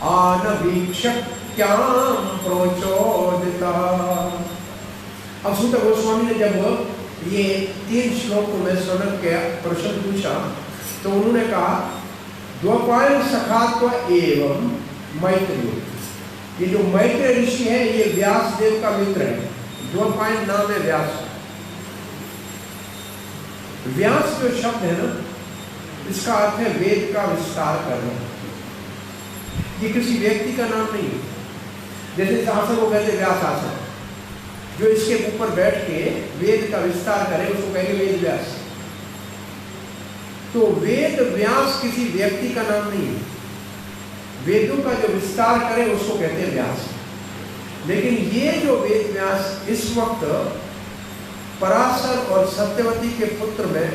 आनवीक्षक्यां प्रोचोदितः। अब सूत गोस्वामी ने जब ये 3 श्लोक में सनक के प्रश्न पूछा तो उन्होंने कहा द्वैपायन सखात्व एवं मैत्री, ये जो मैत्र ऋषि है ये व्यास देव का मित्र है। द्वैपायन नाम है व्यास। व्यास जो शब्द है ना, इसका अर्थ है वेद का विस्तार करना। ये किसी व्यक्ति का नाम नहीं है। जैसे इस आसन को कहते व्यास आसन, जो इसके ऊपर बैठ के वेद का विस्तार करे उसको कहेंगे वेद व्यास। तो वेद व्यास किसी व्यक्ति का नाम नहीं है। वेदों का जो विस्तार करे उसको कहते हैं व्यास। लेकिन ये जो वेद व्यास इस वक्त पराशर और सत्यवती के पुत्र में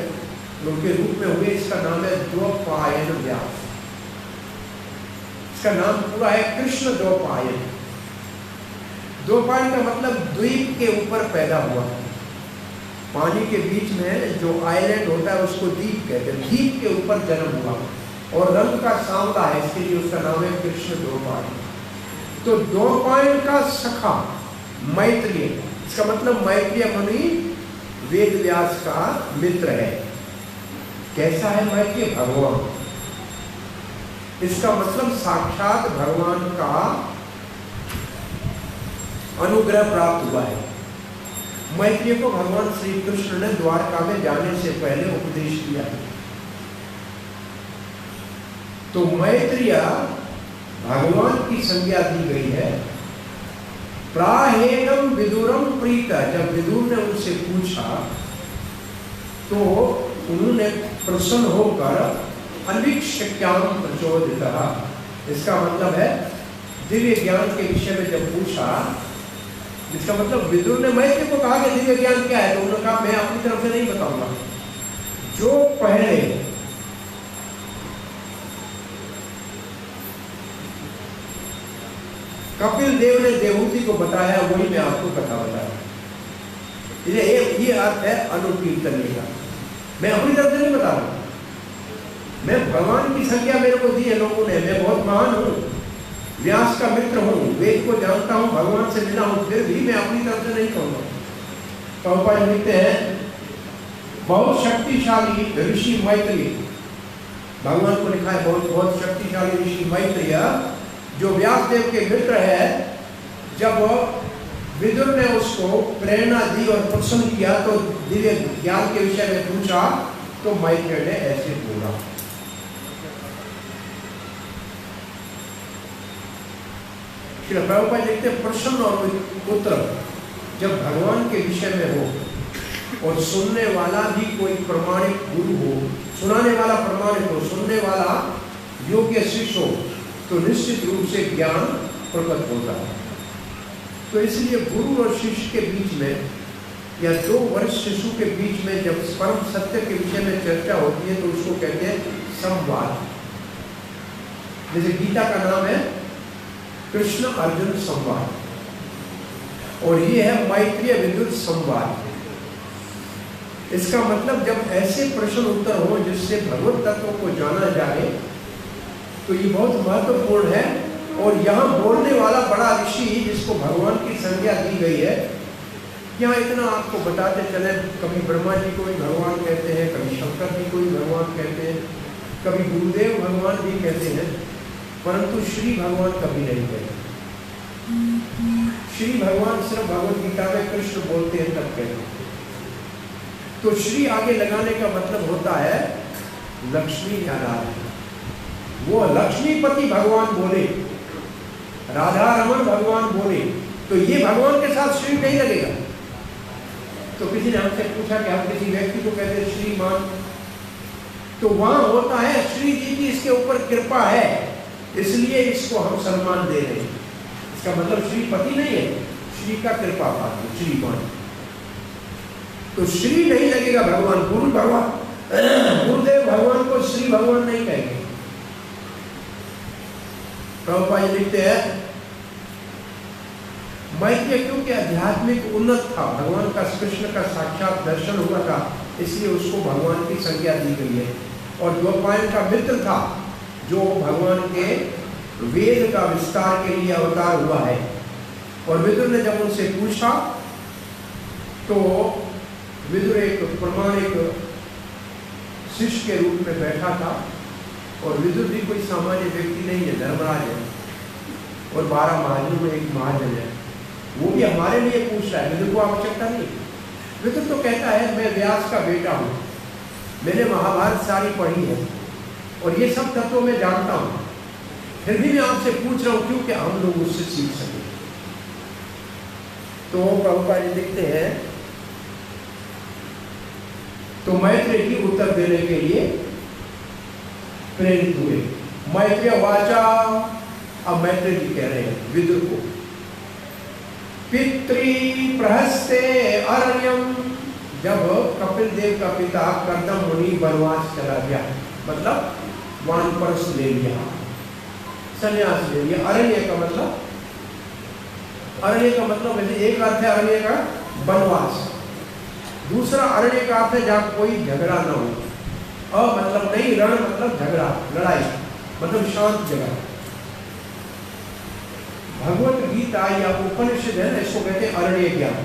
उनके रूप में हुए, इसका नाम है द्वैपायन व्यास। इसका नाम पूरा है कृष्ण द्वैपायन। द्वैपायन का मतलब द्वीप के ऊपर पैदा हुआ। पानी के बीच में जो आइलैंड होता है उसको द्वीप कहते हैं। द्वीप के ऊपर जन्म हुआ और रंग का सांवला है, इसके लिए उसका नाम है कृष्ण द्वैपायन। तो द्वैपायन का सखा मैत्रेय, इसका मतलब मैत्रेय मुनि वेद व्यास का मित्र है। कैसा है मैत्रेय? भगवान। इसका मतलब साक्षात भगवान का अनुग्रह प्राप्त हुआ है। मैत्रेय को भगवान श्री कृष्ण ने द्वारका में जाने से पहले उपदेश दिया है। तो मैत्रेय भगवान की संज्ञा दी गई है। प्राहेणम विदुरम प्रीता, जब विदुर ने उनसे पूछा तो उन्होंने प्रसन्न होकर अनवीक्षक्याम प्रचोदितः, इसका मतलब है दिव्य ज्ञान के विषय में जब पूछा, इसका मतलब विदुर ने मैत्रेय को कहा कि दिव्य ज्ञान क्या है, तो उन्होंने कहा मैं अपनी तरफ से नहीं बताऊंगा। जो पहले कपिल देव ने देवहूति को बताया वही मैं आपको कथा बताया। ये अर्थ है अनुकीर्तन का। मैं अपनी तरफ से नहीं बता रहा, मैं भगवान की संज्ञा मेरे को दी है लोगों ने। मैं बहुत महान हूँ, व्यास का मित्र हूँ, वेद को जानता हूँ, भगवान से मिला हूँ, फिर भी मैं अपनी तरफ से नहीं कहूँगा। प्रभुपाद लिखते हैं बहुत शक्तिशाली ऋषि मैत्रेय, भगवान को लिखा है बहुत शक्तिशाली ऋषि मैत्रेय जो व्यास देव के मित्र है। जब विदुर ने उसको प्रेरणा दी और प्रसन्न किया तो दिव्य ज्ञान के विषय में पूछा तो मैत्रेय ने ऐसे बोला। श्री प्रभुपाद लिखते प्रसन्न और पुत्र जब भगवान के विषय में हो और सुनने वाला भी कोई प्रमाणिक गुरु हो, सुनाने वाला प्रमाणिक हो, सुनने वाला योग्य शिष्य हो, तो निश्चित रूप से ज्ञान प्रकट होता है। तो इसलिए गुरु और शिष्य के बीच में या 2 वर्ष शिशु के बीच में जब परम सत्य के विषय में चर्चा होती है तो उसको कहते हैं संवाद। जैसे गीता का नाम है कृष्ण अर्जुन संवाद, और ये है मैत्रेय विदुर संवाद। इसका मतलब जब ऐसे प्रश्न उत्तर हो जिससे भगवत तत्व को जाना जाए तो ये बहुत महत्वपूर्ण है। और यहाँ बोलने वाला बड़ा ऋषि जिसको भगवान की संज्ञा दी गई है, यहाँ इतना आपको बताते चले, कभी ब्रह्मा जी को भी भगवान कहते हैं, कभी शंकर जी को भी भगवान कहते हैं, कभी गुरुदेव भगवान भी कहते हैं, परंतु श्री भगवान कभी नहीं कहते। श्री भगवान सिर्फ भगवत गीता में कृष्ण बोलते हैं तब कहते हैं। तो श्री आगे लगाने का मतलब होता है लक्ष्मी या राधा। वो लक्ष्मीपति भगवान बोले, राधा रमन भगवान बोले, तो ये भगवान के साथ श्री नहीं लगेगा। तो किसी ने हमसे पूछा कि हम किसी व्यक्ति को कहते हैं श्रीमान, तो वहां होता है श्री जी की इसके ऊपर कृपा है, इसलिए इसको हम सम्मान दे रहे हैं। इसका मतलब श्रीपति नहीं है, श्री का कृपा पात्र, श्रीमान। तो श्री नहीं लगेगा भगवान, गुरु भगवान, गुरुदेव भगवान को श्री भगवान नहीं कहेंगे। प्रभुपाद जी लिखते हैं मैत्रेय क्योंकि आध्यात्मिक उन्नत था, भगवान का कृष्ण का साक्षात दर्शन हुआ था, इसलिए उसको भगवान की संज्ञा दी गई है। और द्वैपायन का मित्र था, जो भगवान के वेद का विस्तार के लिए अवतार हुआ है। और विदुर ने जब उनसे पूछा तो विदुर एक प्रमाणिक शिष्य के रूप में बैठा था। और विदुर भी कोई सामान्य व्यक्ति नहीं है, धर्मराज है और 12 महाजनों में एक महाजन है। वो भी हमारे लिए पूछ रहा है, विदुर को आवश्यकता नहीं। विदुर तो कहता है मैं व्यास का बेटा हूँ, मैंने महाभारत सारी पढ़ी है और ये सब तत्वों में जानता हूँ, फिर भी मैं आपसे पूछ रहा हूँ क्योंकि हम लोग उससे सीख सकें। तो प्रभुपाद जी लिखते हैं तो मैत्रेय की उत्तर देने के लिए प्रेरित हुए। मैत्रेय वाचा, अब मैत्रेय जी कह रहे हैं विदुर को, पितृ प्रहस्ते अरण्यम, जब कपिल देव का पिता कर्दम मुनि वनवास चला गया, मतलब वानप्रस्थ ले लिया, संन्यास ले लिया। अरण्य का मतलब, अरण्य का मतलब वैसे एक अर्थ है अरण्य का वनवास, दूसरा अरण्य का अर्थ है जहाँ कोई झगड़ा न हो। मतलब नहीं, रण मतलब झगड़ा, लड़ाई, मतलब शांत जगह। भगवत गीता या उपनिषद है ना, इसको कहते हैं अरण्य ज्ञान।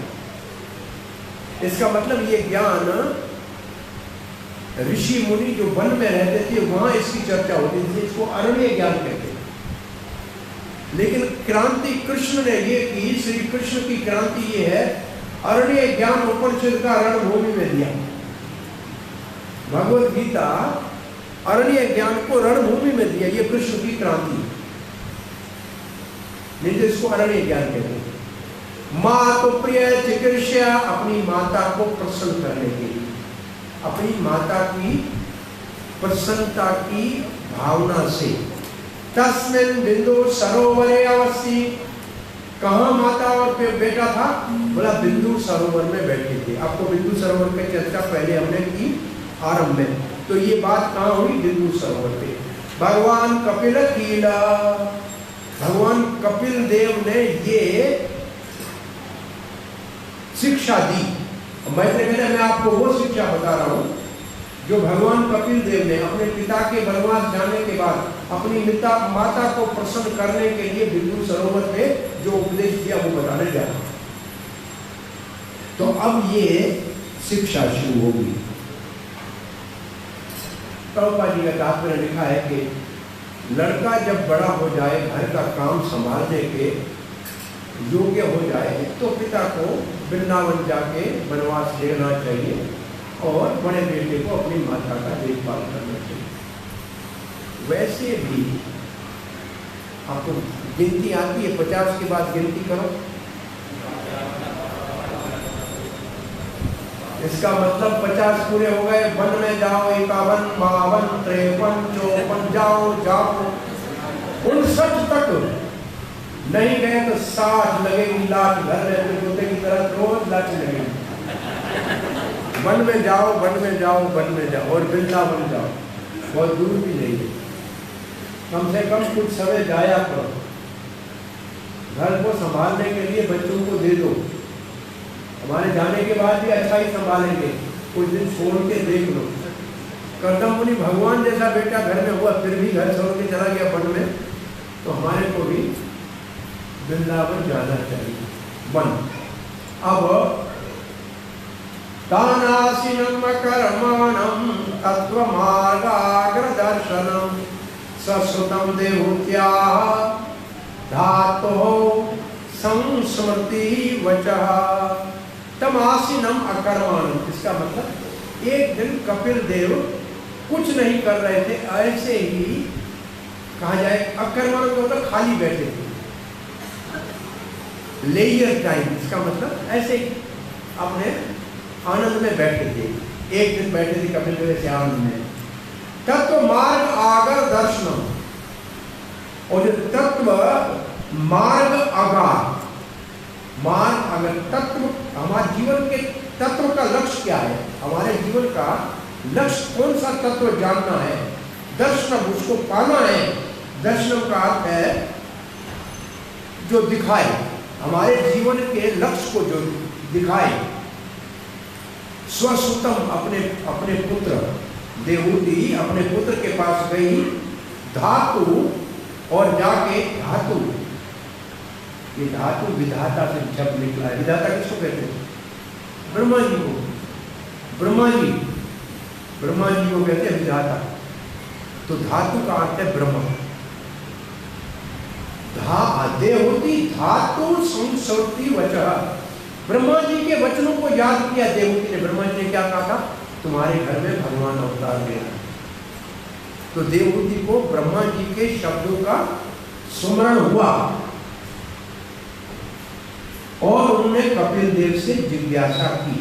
इसका मतलब ये ज्ञान ऋषि मुनि जो वन में रहते थे वहां इसकी चर्चा होती थी, इसको अरण्य ज्ञान कहते हैं। लेकिन क्रांति कृष्ण ने ये की, श्री कृष्ण की क्रांति ये है, अरण्य ज्ञान उपनिषद का रणभूमि में दिया। भगवत गीता अरण्य ज्ञान को रणभूमि में दिया, ये कृष्ण की क्रांति, नहीं तो इसको अरण्य ज्ञान कहते हैं। माँ तो प्रिय चिकित्सा, अपनी माता को प्रसन्न करने के लिए, अपनी माता की प्रसन्नता की भावना से। तस्मिन् बिंदु सरोवरे अवस्थी, कहाँ माता और बेटा था, बोला बिंदु सरोवर में बैठे थे। आपको बिंदु सरोवर की चर्चा पहले हमने की आरंभ में, तो ये बात कहाँ हुई, बिंदु सरोवर पे। भगवान कपिल कीला, भगवान कपिल देव ने ये शिक्षा दी। मैत्रेय कहते हैं मैं आपको वो शिक्षा बता रहा हूँ जो भगवान कपिल देव ने अपने पिता के वनवास जाने के बाद अपनी माता को प्रसन्न करने के लिए बिंदु सरोवर पे जो उपदेश दिया वो बताने जा रहा। तो अब ये शिक्षा शुरू होगी। प्रभुपाद जी का तात्पर्य लिखा है कि लड़का जब बड़ा हो जाए, घर का काम संभालने के योग्य हो जाए, तो पिता को वृंदावन जाके वनवास लेना चाहिए और बड़े बेटे को अपनी माता का देखभाल करना चाहिए। वैसे भी आपको गिनती आती है, 50 के बाद गिनती करो। इसका मतलब 50 पूरे हो गए, वन में जाओ 51, 52, 53, 54, जाओ जाओ 59 तक नहीं गए तो 60 लगेगी लाख। घर रहते कुत्ते की तरह रोज लाठी लगेगी। वन में जाओ, वन में जाओ, वन में जाओ और वृंदावन जाओ, बहुत दूर भी नहीं है, कम से कम कुछ समय जाया करो। घर को संभालने के लिए बच्चों को दे दो, हमारे जाने के बाद भी अच्छा ही संभालेंगे, कुछ दिन छोड़ के देख लो। कर्दम मुनि भगवान जैसा बेटा घर में हुआ, फिर भी घर छोड़ के चला गया वन में, तो हमारे को भी वृंदावन जाना चाहिए, वन। अब तानासीनम कर्माणम तत्वमार्गाग्रदर्शनम सश्रुतम देवत्या धातो संस्मृति वचः तमासीनम अकर्माणम। इसका मतलब एक दिन कपिल देव कुछ नहीं कर रहे थे, ऐसे ही कहा जाए अकर्माणम का मतलब खाली बैठे थे, लेयर टाइम। इसका मतलब ऐसे ही अपने आनंद में बैठे थे। एक दिन बैठे थे कपिल देव से आनंद में। तत्व मार्ग आगर दर्शनम, और जो तत्व मार्ग आगार, मार्ग अगर तत्व, हमारे जीवन के तत्व का लक्ष्य क्या है? हमारे जीवन का लक्ष्य कौन सा तत्व जानना है? दर्शनम, उसको पाना है। दर्शनम का अर्थ है जो दिखाए, हमारे जीवन के लक्ष्य को जो दिखाए। स्वसुतम, अपने पुत्र, देवहूति अपने पुत्र के पास गई धातु, और जाके धातु, ये धातु विधाता से शब्द निकला है। विधाता किसको कहते हैं? ब्रह्मा जी को। ब्रह्मा जी को कहते हैं विधाता। तो धातु का अर्थ है ब्रह्मा। देवहूति धातु संसर्ति वचः, ब्रह्मा जी के वचनों को याद किया देवहूति ने। ब्रह्मा जी ने क्या कहा था? तुम्हारे घर में भगवान अवतार लेना। तो देवहूति को ब्रह्मा जी के शब्दों का स्मरण हुआ और उन्होंने कपिल देव से जिज्ञासा की।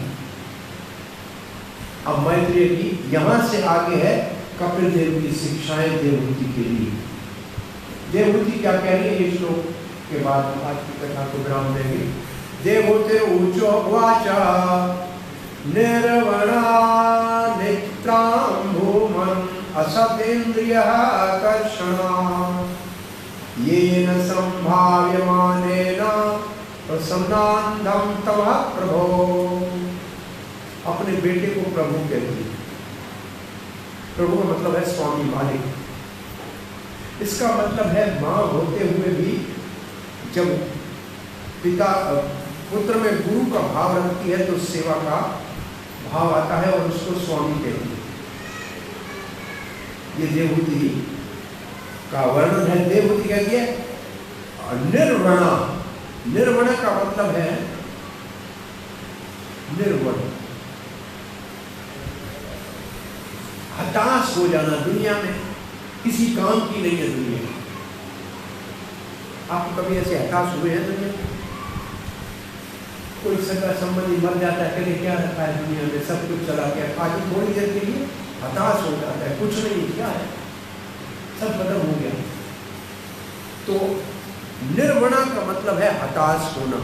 अब मैत्रेय की यहां से आगे है कपिल देव की शिक्षाएं देवहूति के लिए। देवहूति क्या कह रही है ये श्लोक के बाद आज की कथा को विराम देंगे। देवहूति ऊचो वाचा निर्वणा नित्रां भूमन् असतेन्द्रियाकर्षणा येन संभाव्यमानेन प्रसन्नानंदं तव प्रभो। अपने बेटे को प्रभु कहती है। प्रभु का मतलब है स्वामी, मालिक। इसका मतलब है मां होते हुए भी जब पिता पुत्र में गुरु का भाव रखती है तो सेवा का भाव आता है और उसको स्वामी कहती है। ये देवहूति का वर्णन है। देवहूति कहती है निर्वणा। निर्वण का मतलब है निर्वण, हताश हो जाना। दुनिया में किसी काम की नहीं है दुनिया। आप कभी ऐसे हताश हुए हैं दुनिया? कोई सगा संबंधी मर जाता है, कहते क्या रखा है दुनिया में, सब कुछ चला गया, आज थोड़ी देर के लिए हताश हो जाता है, कुछ नहीं, क्या है, सब खत्म हो गया। तो निर्वणा का मतलब है हताश होना।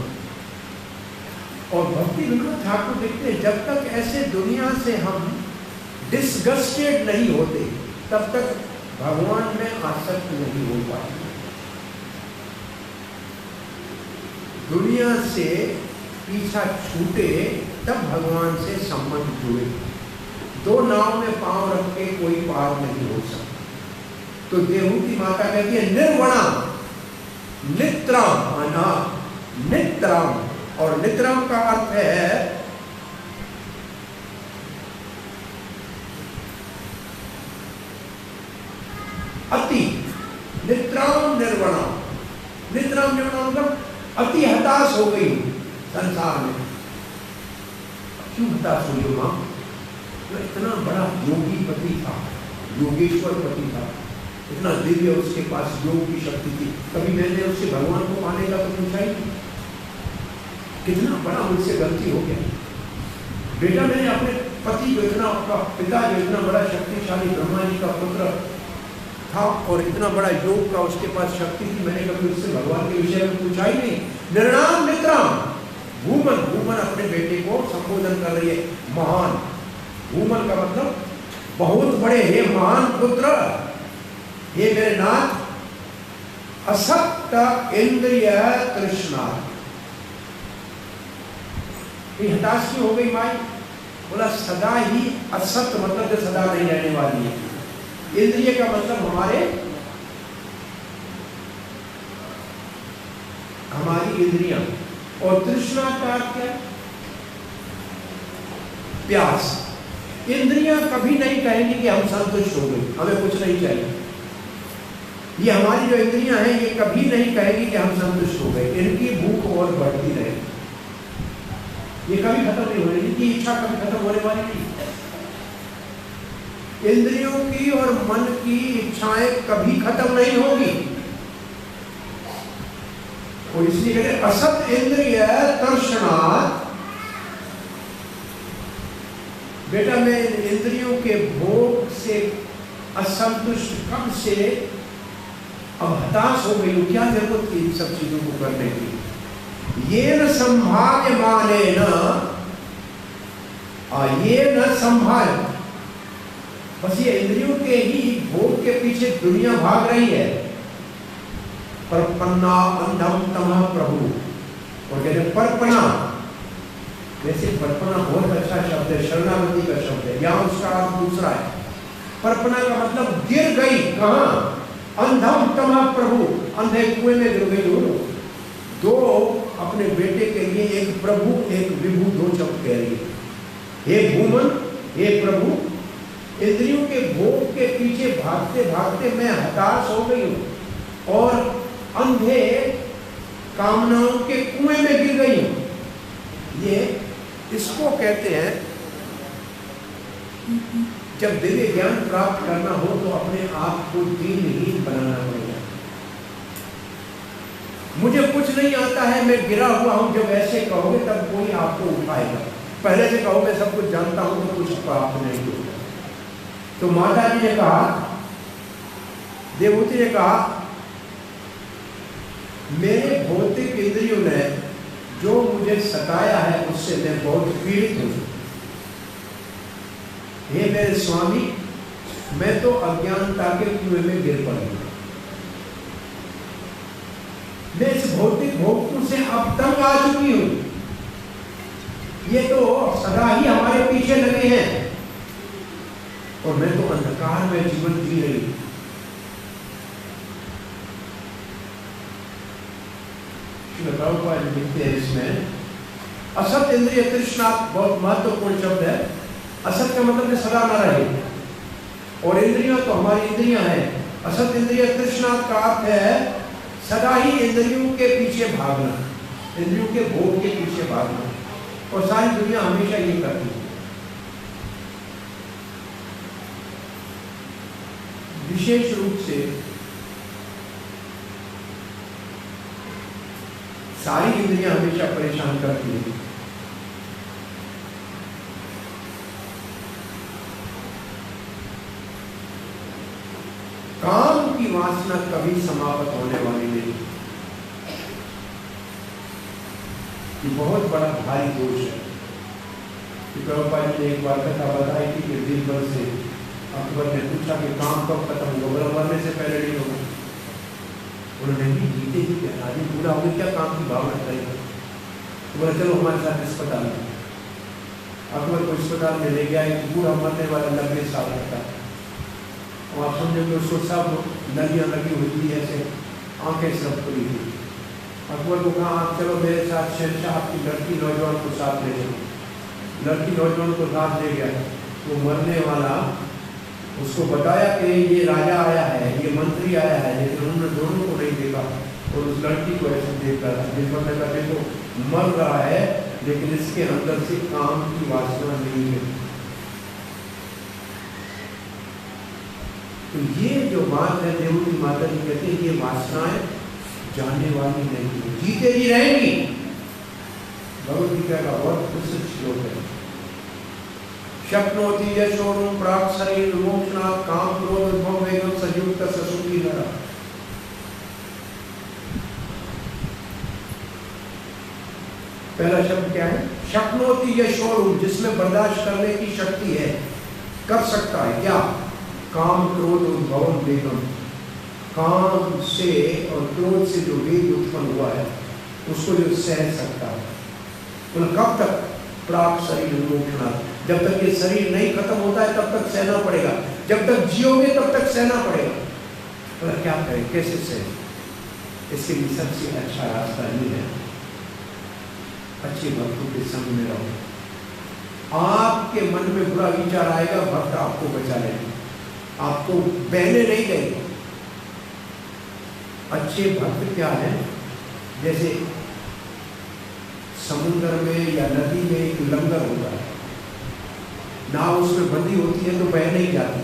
और भक्ति विनोद ठाकुर देखते हैं जब तक ऐसे दुनिया से हम डिसगस्टेड नहीं होते तब तक भगवान में आसक्त नहीं हो पाते। दुनिया से पीछा छूटे तब भगवान से संबंध जुड़े। दो नाव में पांव रख के कोई पार नहीं हो सकता। तो देवहूति माता कहती है निर्वणा नित्राम, नित्राम, और नित्राम का अर्थ है अति। नित्राम निर्वणा, नित्राम निर्वणा मतलब अति हताश हो गई संसार में। क्यों हताश हुई हो मां? तो इतना बड़ा योगी पति था, योगेश्वर पति था, इतना दिव्य उसके पास योग की शक्ति थी। कभी मैंने उससे भगवान को पाने का तो पूछा ही नहीं। कितना बड़ा मुझसे गलती हो गया। बेटा मैंने अपने पति जो इतना, आपका पिता जो इतना बड़ा शक्तिशाली ब्रह्मा जी का पुत्र था और इतना बड़ा योग का उसके पास शक्ति थी, मैंने कभी उससे भगवान के विषय में पूछा ही नहीं। निर्णाम मित्राम, भूमन, भूमन अपने बेटे को संबोधन कर रही है महान। भूमन का मतलब बहुत बड़े, हे महान पुत्र, हे मेरे नाथ, असक्त इंद्रिय तृष्णा। ये हताश क्यों हो गई माई? बोला सदा ही असत्य मतलब जो सदा नहीं रहने वाली है। इंद्रिय का मतलब हमारी इंद्रियां, और तृष्णा का क्या? प्यास। इंद्रियां कभी नहीं कहेंगी कि हम संतुष्ट हो गए, हमें कुछ नहीं चाहिए। ये हमारी जो इंद्रियां हैं ये कभी नहीं कहेगी कि हम संतुष्ट हो गए। इनकी भूख और बढ़ती रहेगी, ये कभी खत्म नहीं होगी, इनकी इच्छा कभी खत्म होने वाली नहीं। इंद्रियों की और मन की इच्छाएं कभी खत्म नहीं होगी। और इसलिए कहते असत इंद्रिय तर्षणात्। बेटा मैं इंद्रियों के भोग से असंतुष्ट कब से अब हताश हो गई हूँ, क्या जरूरत थी इन सब चीजों को करने की। ये न संभाव्यमाने ये न संभाल, बस ये इंद्रियों के ही भोग के पीछे दुनिया भाग रही है। परपन्ना अंधम तमः प्रभु, और कहते परपना, वैसे परपना बहुत अच्छा शब्द है, शरणागति का शब्द है, यहाँ उसका अर्थ दूसरा है। परपना का मतलब गिर गई, कहाँ? अंधम तमः प्रभु, अंधे कुएं में गिर गई हो। दो अपने बेटे के लिए, एक प्रभु एक विभु, दो शब्द कह रही है। हे भूमन, हे प्रभु, इंद्रियों के भोग के पीछे भागते भागते मैं हताश हो गई हूं और अंधे कामनाओं के कुएं में गिर गई हूं। ये इसको कहते हैं, जब दिव्य ज्ञान प्राप्त करना हो तो अपने आप को दीनहीन बनाना पड़ेगा। मुझे कुछ नहीं आता है, मैं गिरा हुआ हूं, जब ऐसे कहोगे तब कोई आपको उठाएगा। पहले से कहो मैं सब कुछ जानता हूं तो कुछ प्राप्त नहीं होगा। तो माता जी ने कहा, देवहूति ने कहा, मेरे भौतिक इंद्रियों ने जो मुझे सताया है उससे मैं बहुत पीड़ित हूं। हे मेरे स्वामी, मैं तो अज्ञानता के कुएं में गिर पड़ी हूं। मैं इस भौतिक भोगों से अब तंग आ चुकी हूं। ये तो सदा ही हमारे पीछे लगे हैं और मैं तो अंधकार में जीवन जी रही हूं। लिखते हैं इसमें, असत इंद्रिय तृष्णा बहुत महत्वपूर्ण शब्द है। असत का मतलब है सदा न रहे, और इंद्रियां तो हमारी इंद्रियां हैं। असत इंद्रिय तृष्णा का अर्थ है सदा ही इंद्रियों के पीछे भागना, इंद्रियों के भोग के पीछे भागना, और सारी दुनिया हमेशा ये करती है। विशेष रूप से सारी इंद्रियां हमेशा परेशान करती हैं। काम की वासना कभी समाप्त होने वाली नहीं। ये बहुत बड़ा भारी दोष है। प्रभुपाद जी ने एक बार कथा बताई थी कि दिन भर से अकबर ने पूछा कि काम कब खत्म होगा, मरने से पहले नहीं होगा। उन्होंने भी जीते ही कहना जी पूरा हो गया, क्या काम की भावना करेगा। तो बोला चलो हमारे साथ अस्पताल में। अकबर को अस्पताल में ले गया, एक बूढ़ा मरने वाला 90 साल का, और आप समझेंगे उसको सब नलियाँ लगी हुई थी, ऐसे आंखें सब खुली हुई। अकबर को कहा आप चलो मेरे साथ शहंशाह आपकी लड़की नौजवान को साथ ले चलो। लड़की नौजवान को साथ ले गया। वो मरने वाला उसको बताया कि ये राजा आया है, ये मंत्री आया है, लेकिन उन्होंने दोनों को नहीं देखा और उस लड़की को ऐसे देख रहा था। जिस का देखो मर रहा है लेकिन इसके अंदर से काम की वासना नहीं है। तो ये जो बात है देवहूति माता जी कहते हैं ये वासनाएं जाने वाली नहीं है, जीते जी रहेंगी। भगवद गीता का बहुत प्रसिद्ध श्लोक है, शक्नोति यशोरुम प्राप्त शरीर विमोक्षणात् काम क्रोध भव वेगम संयुक्त ससुखी नरः। पहला शब्द क्या है? शक्नोति यशोरुम, जिसमें बर्दाश्त करने की शक्ति है, कर सकता है क्या? काम क्रोध भव वेगम, काम से और क्रोध से जो वेग उत्पन्न हुआ है उसको जो सह सकता है। तो कब तक? प्राप्त शरीर विमोक्षणात्, जब तक ये शरीर नहीं खत्म होता है तब तक सहना पड़ेगा, जब तक जियोगे तब तक सहना पड़ेगा। तो क्या करें, कैसे सहे? इसके लिए सबसे अच्छा रास्ता ही है अच्छे भक्तों के संग में रहो। आपके मन में बुरा विचार आएगा, भक्त आपको बचा लेंगे, आपको बहने नहीं देंगे। अच्छे भक्त क्या है? जैसे समुद्र में या नदी में एक लंगर होता है, नाव उसमें बंदी होती है तो बह नहीं जाती।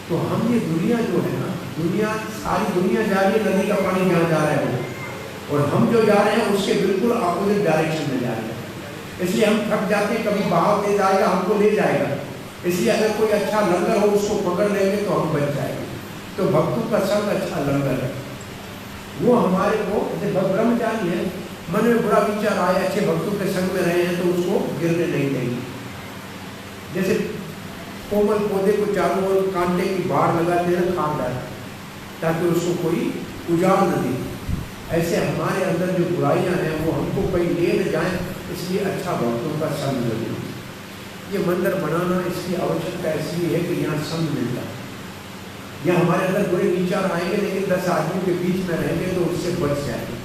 तो हम ये दुनिया जो है ना, दुनिया सारी दुनिया जा रही है नदी का पानी जहाँ जा रहा है वो, और हम जो जा रहे हैं उसके बिल्कुल अपोजिट डायरेक्शन में जा रहे हैं। इसलिए हम थक जाते हैं, कभी बहाव तेज आएगा हमको ले जाएगा। इसलिए अगर कोई अच्छा लंगर हो उसको पकड़ लेंगे तो हम बच जाएंगे। तो भक्तों का संग अच्छा लंगर है। वो हमारे को जैसे ब्रह्मचारी है, मन में बुरा विचार आए, अच्छे भक्तों के संग में रहे हैं तो उसको गिरने नहीं देंगे। जैसे कोमल पौधे को चारों ओर कांटे की बाढ़ लगाते हैं, खाद डालते, ताकि उसको कोई उजाड़ न दे। ऐसे हमारे अंदर जो बुराइयां हैं वो हमको कहीं ले न जाए, इसलिए अच्छा भक्तों का संग जरूरी। ये मंदिर बनाना इसकी आवश्यकता इसलिए है कि यहाँ संग मिलता है। यहाँ हमारे अंदर बुरे विचार आएंगे, लेकिन 10 आदमियों के बीच में रहेंगे तो उससे बच जाएंगे।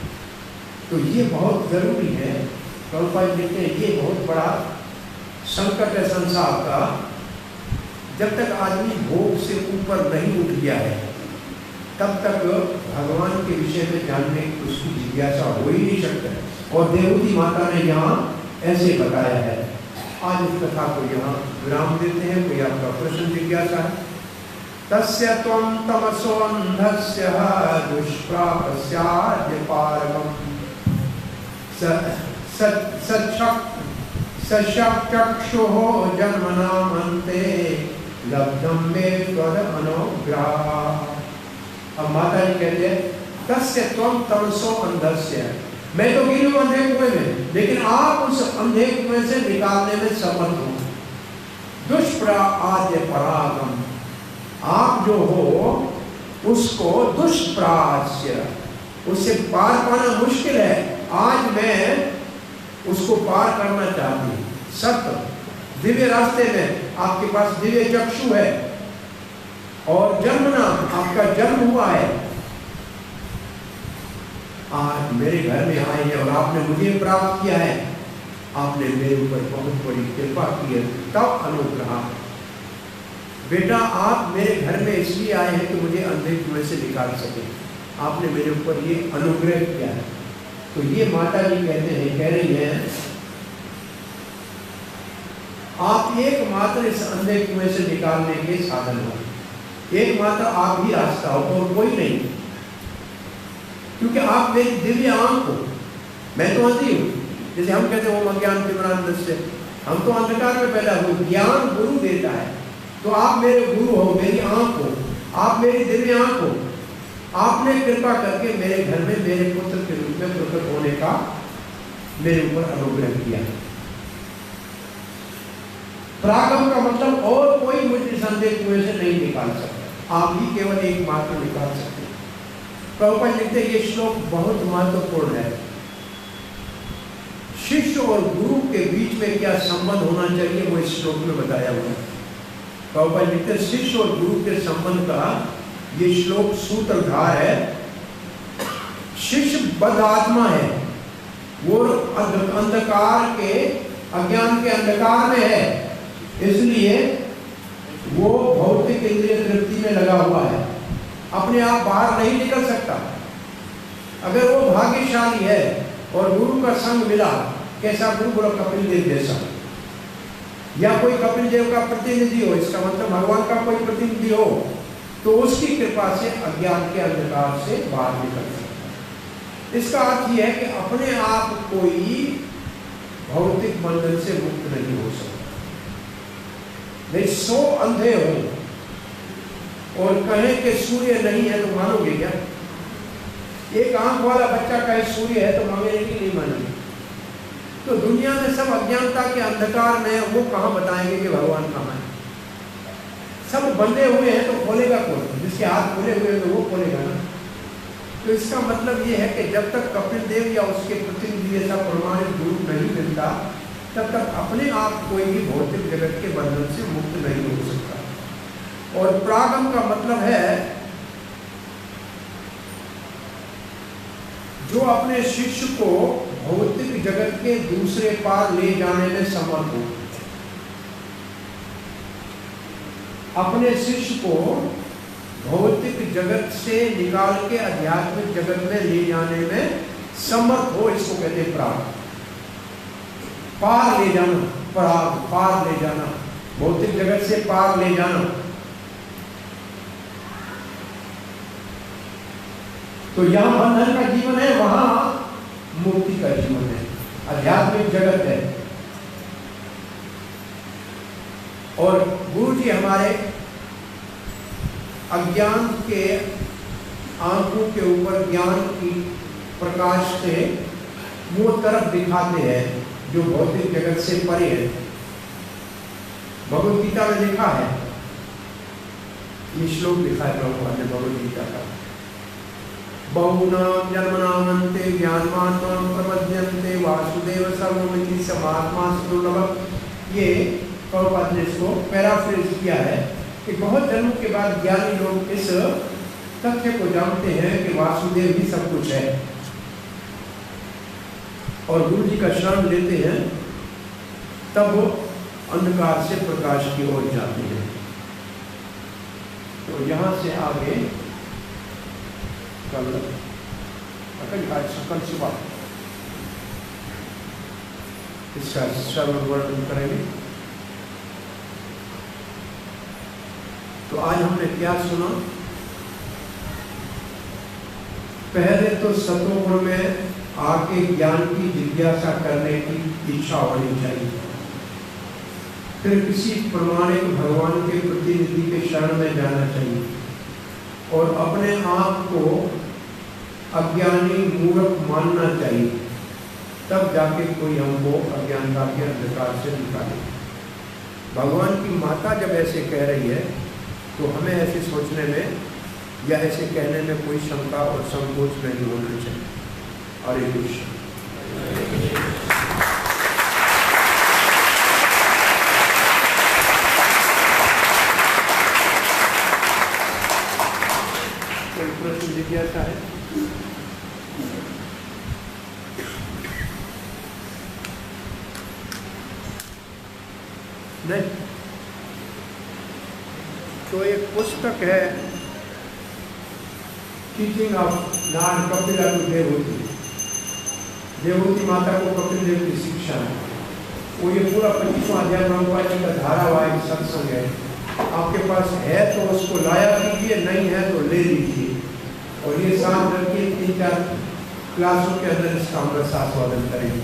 तो ये बहुत जरूरी है। प्रभुपाद लिखते हैं ये बहुत बड़ा संकट है संसार का, जब तक आदमी भोग से ऊपर नहीं उठ गया है तब तक भगवान के विषय में जानने की उसकी जिज्ञासा हो ही नहीं सकता। और देवती माता ने यहाँ ऐसे बताया है। आज इस कथा को यहाँ विराम देते हैं। कोई आपका प्रश्न जिज्ञासा है? तस्य त्वं तमसो अंधस्य दुष्प्राप्स्याद्य पारगम् सचक्षुः जन्मनामन्ते लब्धं मे त्वदनुग्रहात्। अब माता जी कहते हैं तस्य त्वं तमसो अंधस्य, मैं तो गिरी हूं अंधे कुएं में, लेकिन आप उस अंधे कुएं से निकालने में समर्थ हो। दुष्प्राप्य परागम, आप जो हो उसको दुष्प्राप्य, उससे पार पाना मुश्किल है। आज मैं उसको पार करना चाहती हूँ। सत्य दिव्य रास्ते में आपके पास दिव्य चक्षु है और जन्मना आपका जन्म हुआ है। आज मेरे घर में आए हैं और आपने मुझे प्राप्त किया है, आपने मेरे ऊपर बहुत बड़ी कृपा की है, तब अनुग्रह। बेटा आप मेरे घर में इसलिए आए हैं कि मुझे अंधे कुएं से निकाल सके, आपने मेरे ऊपर ये अनुग्रह किया है। तो ये माता जी कहते हैं, कह रही हैं आप एकमात्र इस अंधे कुएं से निकालने के साधन हो, एकमात्र आप ही रास्ता हो और कोई नहीं, क्योंकि आप मेरी दिव्य आंख हो। मैं तो अंधी हूँ, जैसे हम कहते हैं ओम अज्ञान तिमिरान्धस्य, हम तो अंधकार में पैदा हुए, ज्ञान गुरु देता है। तो आप मेरे गुरु हो, मेरी आंख हो, आप मेरी दिव्य आंख हो। आपने कृपा करके मेरे घर में मेरे पुत्र के रूप में प्रकट होने का मेरे ऊपर अनुग्रह किया। प्रागम का मतलब और कोई मुझे संदेह कुएं से नहीं निकाल सकता, आप ही केवल एकमात्र निकाल सकते। प्रभुपाद लिखते हैं ये श्लोक बहुत महत्वपूर्ण है। शिष्य और गुरु के बीच में क्या संबंध होना चाहिए वो इस श्लोक में बताया हुआ है। प्रभुपाद लिखते हैं शिष्य और गुरु के संबंध का ये श्लोक सूत्रधार है। शिष्य बद्ध आत्मा है, वो अंधकार के अज्ञान के अंधकार में है, इसलिए वो भौतिक इंद्रिय तृप्ति में लगा हुआ है, अपने आप बाहर नहीं निकल सकता। अगर वो भाग्यशाली है और गुरु का संग मिला, कैसा गुरु? बोला कपिल देव जैसा, या कोई कपिल देव का प्रतिनिधि हो, इसका मतलब भगवान का कोई प्रतिनिधि हो, तो उसकी कृपा से अज्ञान के अंधकार से बाहर निकल सकता है। इसका अर्थ यह है कि अपने आप कोई भौतिक बंधन से मुक्त नहीं हो सकता। नहीं 100 अंधे हो और कहें कि सूर्य नहीं है तो मानोगे क्या? एक आंख वाला बच्चा कहे सूर्य है तो मांगेंगे कि नहीं मानेंगे? तो दुनिया में सब अज्ञानता के अंधकार में, वो कहाँ बताएंगे कि भगवान कहाँ है? सब बंधे हुए हैं तो खोलेगा कौन? जिसके हाथ खोले हुए हैं तो वो खोलेगा ना। तो इसका मतलब ये है कि जब तक कपिल देव या उसके प्रतिनिधि ऐसा प्रमाणित गुरु नहीं मिलता, तब तक अपने आप कोई भी भौतिक जगत के बंधन से मुक्त नहीं हो सकता। और प्रागम का मतलब है जो अपने शिष्य को भौतिक जगत के दूसरे पार ले जाने में समर्थ हो, अपने शिष्य को भौतिक जगत से निकाल के आध्यात्मिक जगत में ले जाने में समर्थ हो, इसको कहते हैं प्राग। पार ले जाना, प्राग पार ले जाना, भौतिक जगत से पार ले जाना। तो यहाँ बंधन का जीवन है, वहां मुक्ति का जीवन है, आध्यात्मिक जगत है। और गुरु जी हमारे अज्ञान के आंखों के ऊपर ज्ञान की प्रकाश से वो तरफ दिखाते हैं जो भौतिक जगत से परे है। भगवद गीता में लिखा है, ये श्लोक लिखा है प्रभुपाद ने भगवद गीता का, बहुनाम जन्मनामन्ते ज्ञानमात्मनं प्रपद्यन्ते वासुदेव सर्वमिति समात्मा सुदुर्लभः। ये प्रभुपाद ने इसको पैराफ्रेज किया है कि बहुत जन्मों के बाद ज्ञानी लोग इस तथ्य को जानते हैं कि वासुदेव ही सब कुछ है और गुरु जी का शरण लेते हैं, तब वो अंधकार से प्रकाश की ओर जाते हैं। तो यहाँ से आगे कल सुबह इसका श्रवण वर्णन करेंगे। तो आज हमने क्या सुना? पहले तो सतोगुण में आके ज्ञान की जिज्ञासा करने की इच्छा होनी चाहिए, फिर किसी प्रमाणिक भगवान के प्रतिनिधि के शरण में जाना चाहिए और अपने आप को अज्ञानी मूर्ख मानना चाहिए, तब जाके कोई हमको अज्ञानता के अंधकार से निकाले। भगवान की माता जब ऐसे कह रही है तो हमें ऐसे सोचने में या ऐसे कहने में कोई शंका और संकोच नहीं होना चाहिए। हरे कृष्ण। कोई प्रश्न जिज्ञासा है? नहीं? तो एक पुस्तक है teaching of Lord Kapil to Devahuti, Devahuti माता को कपिल देव की शिक्षा है। वो ये पूरा 25वां अध्याय प्रभुपाद जी का धारावाहिक सत्संग है। आपके पास है तो उसको लाया कीजिए, नहीं है तो ले लीजिए और ये साथ रखिए। 3-4 क्लासों के अंदर इसका हम रसास्वादन करेंगे,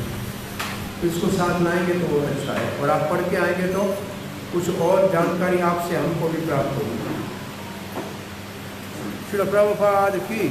तो इसको साथ लाएंगे तो बहुत अच्छा है और आप पढ़ के आएंगे तो कुछ और जानकारी आपसे हमको भी प्राप्त होगी। श्रील प्रभुपाद की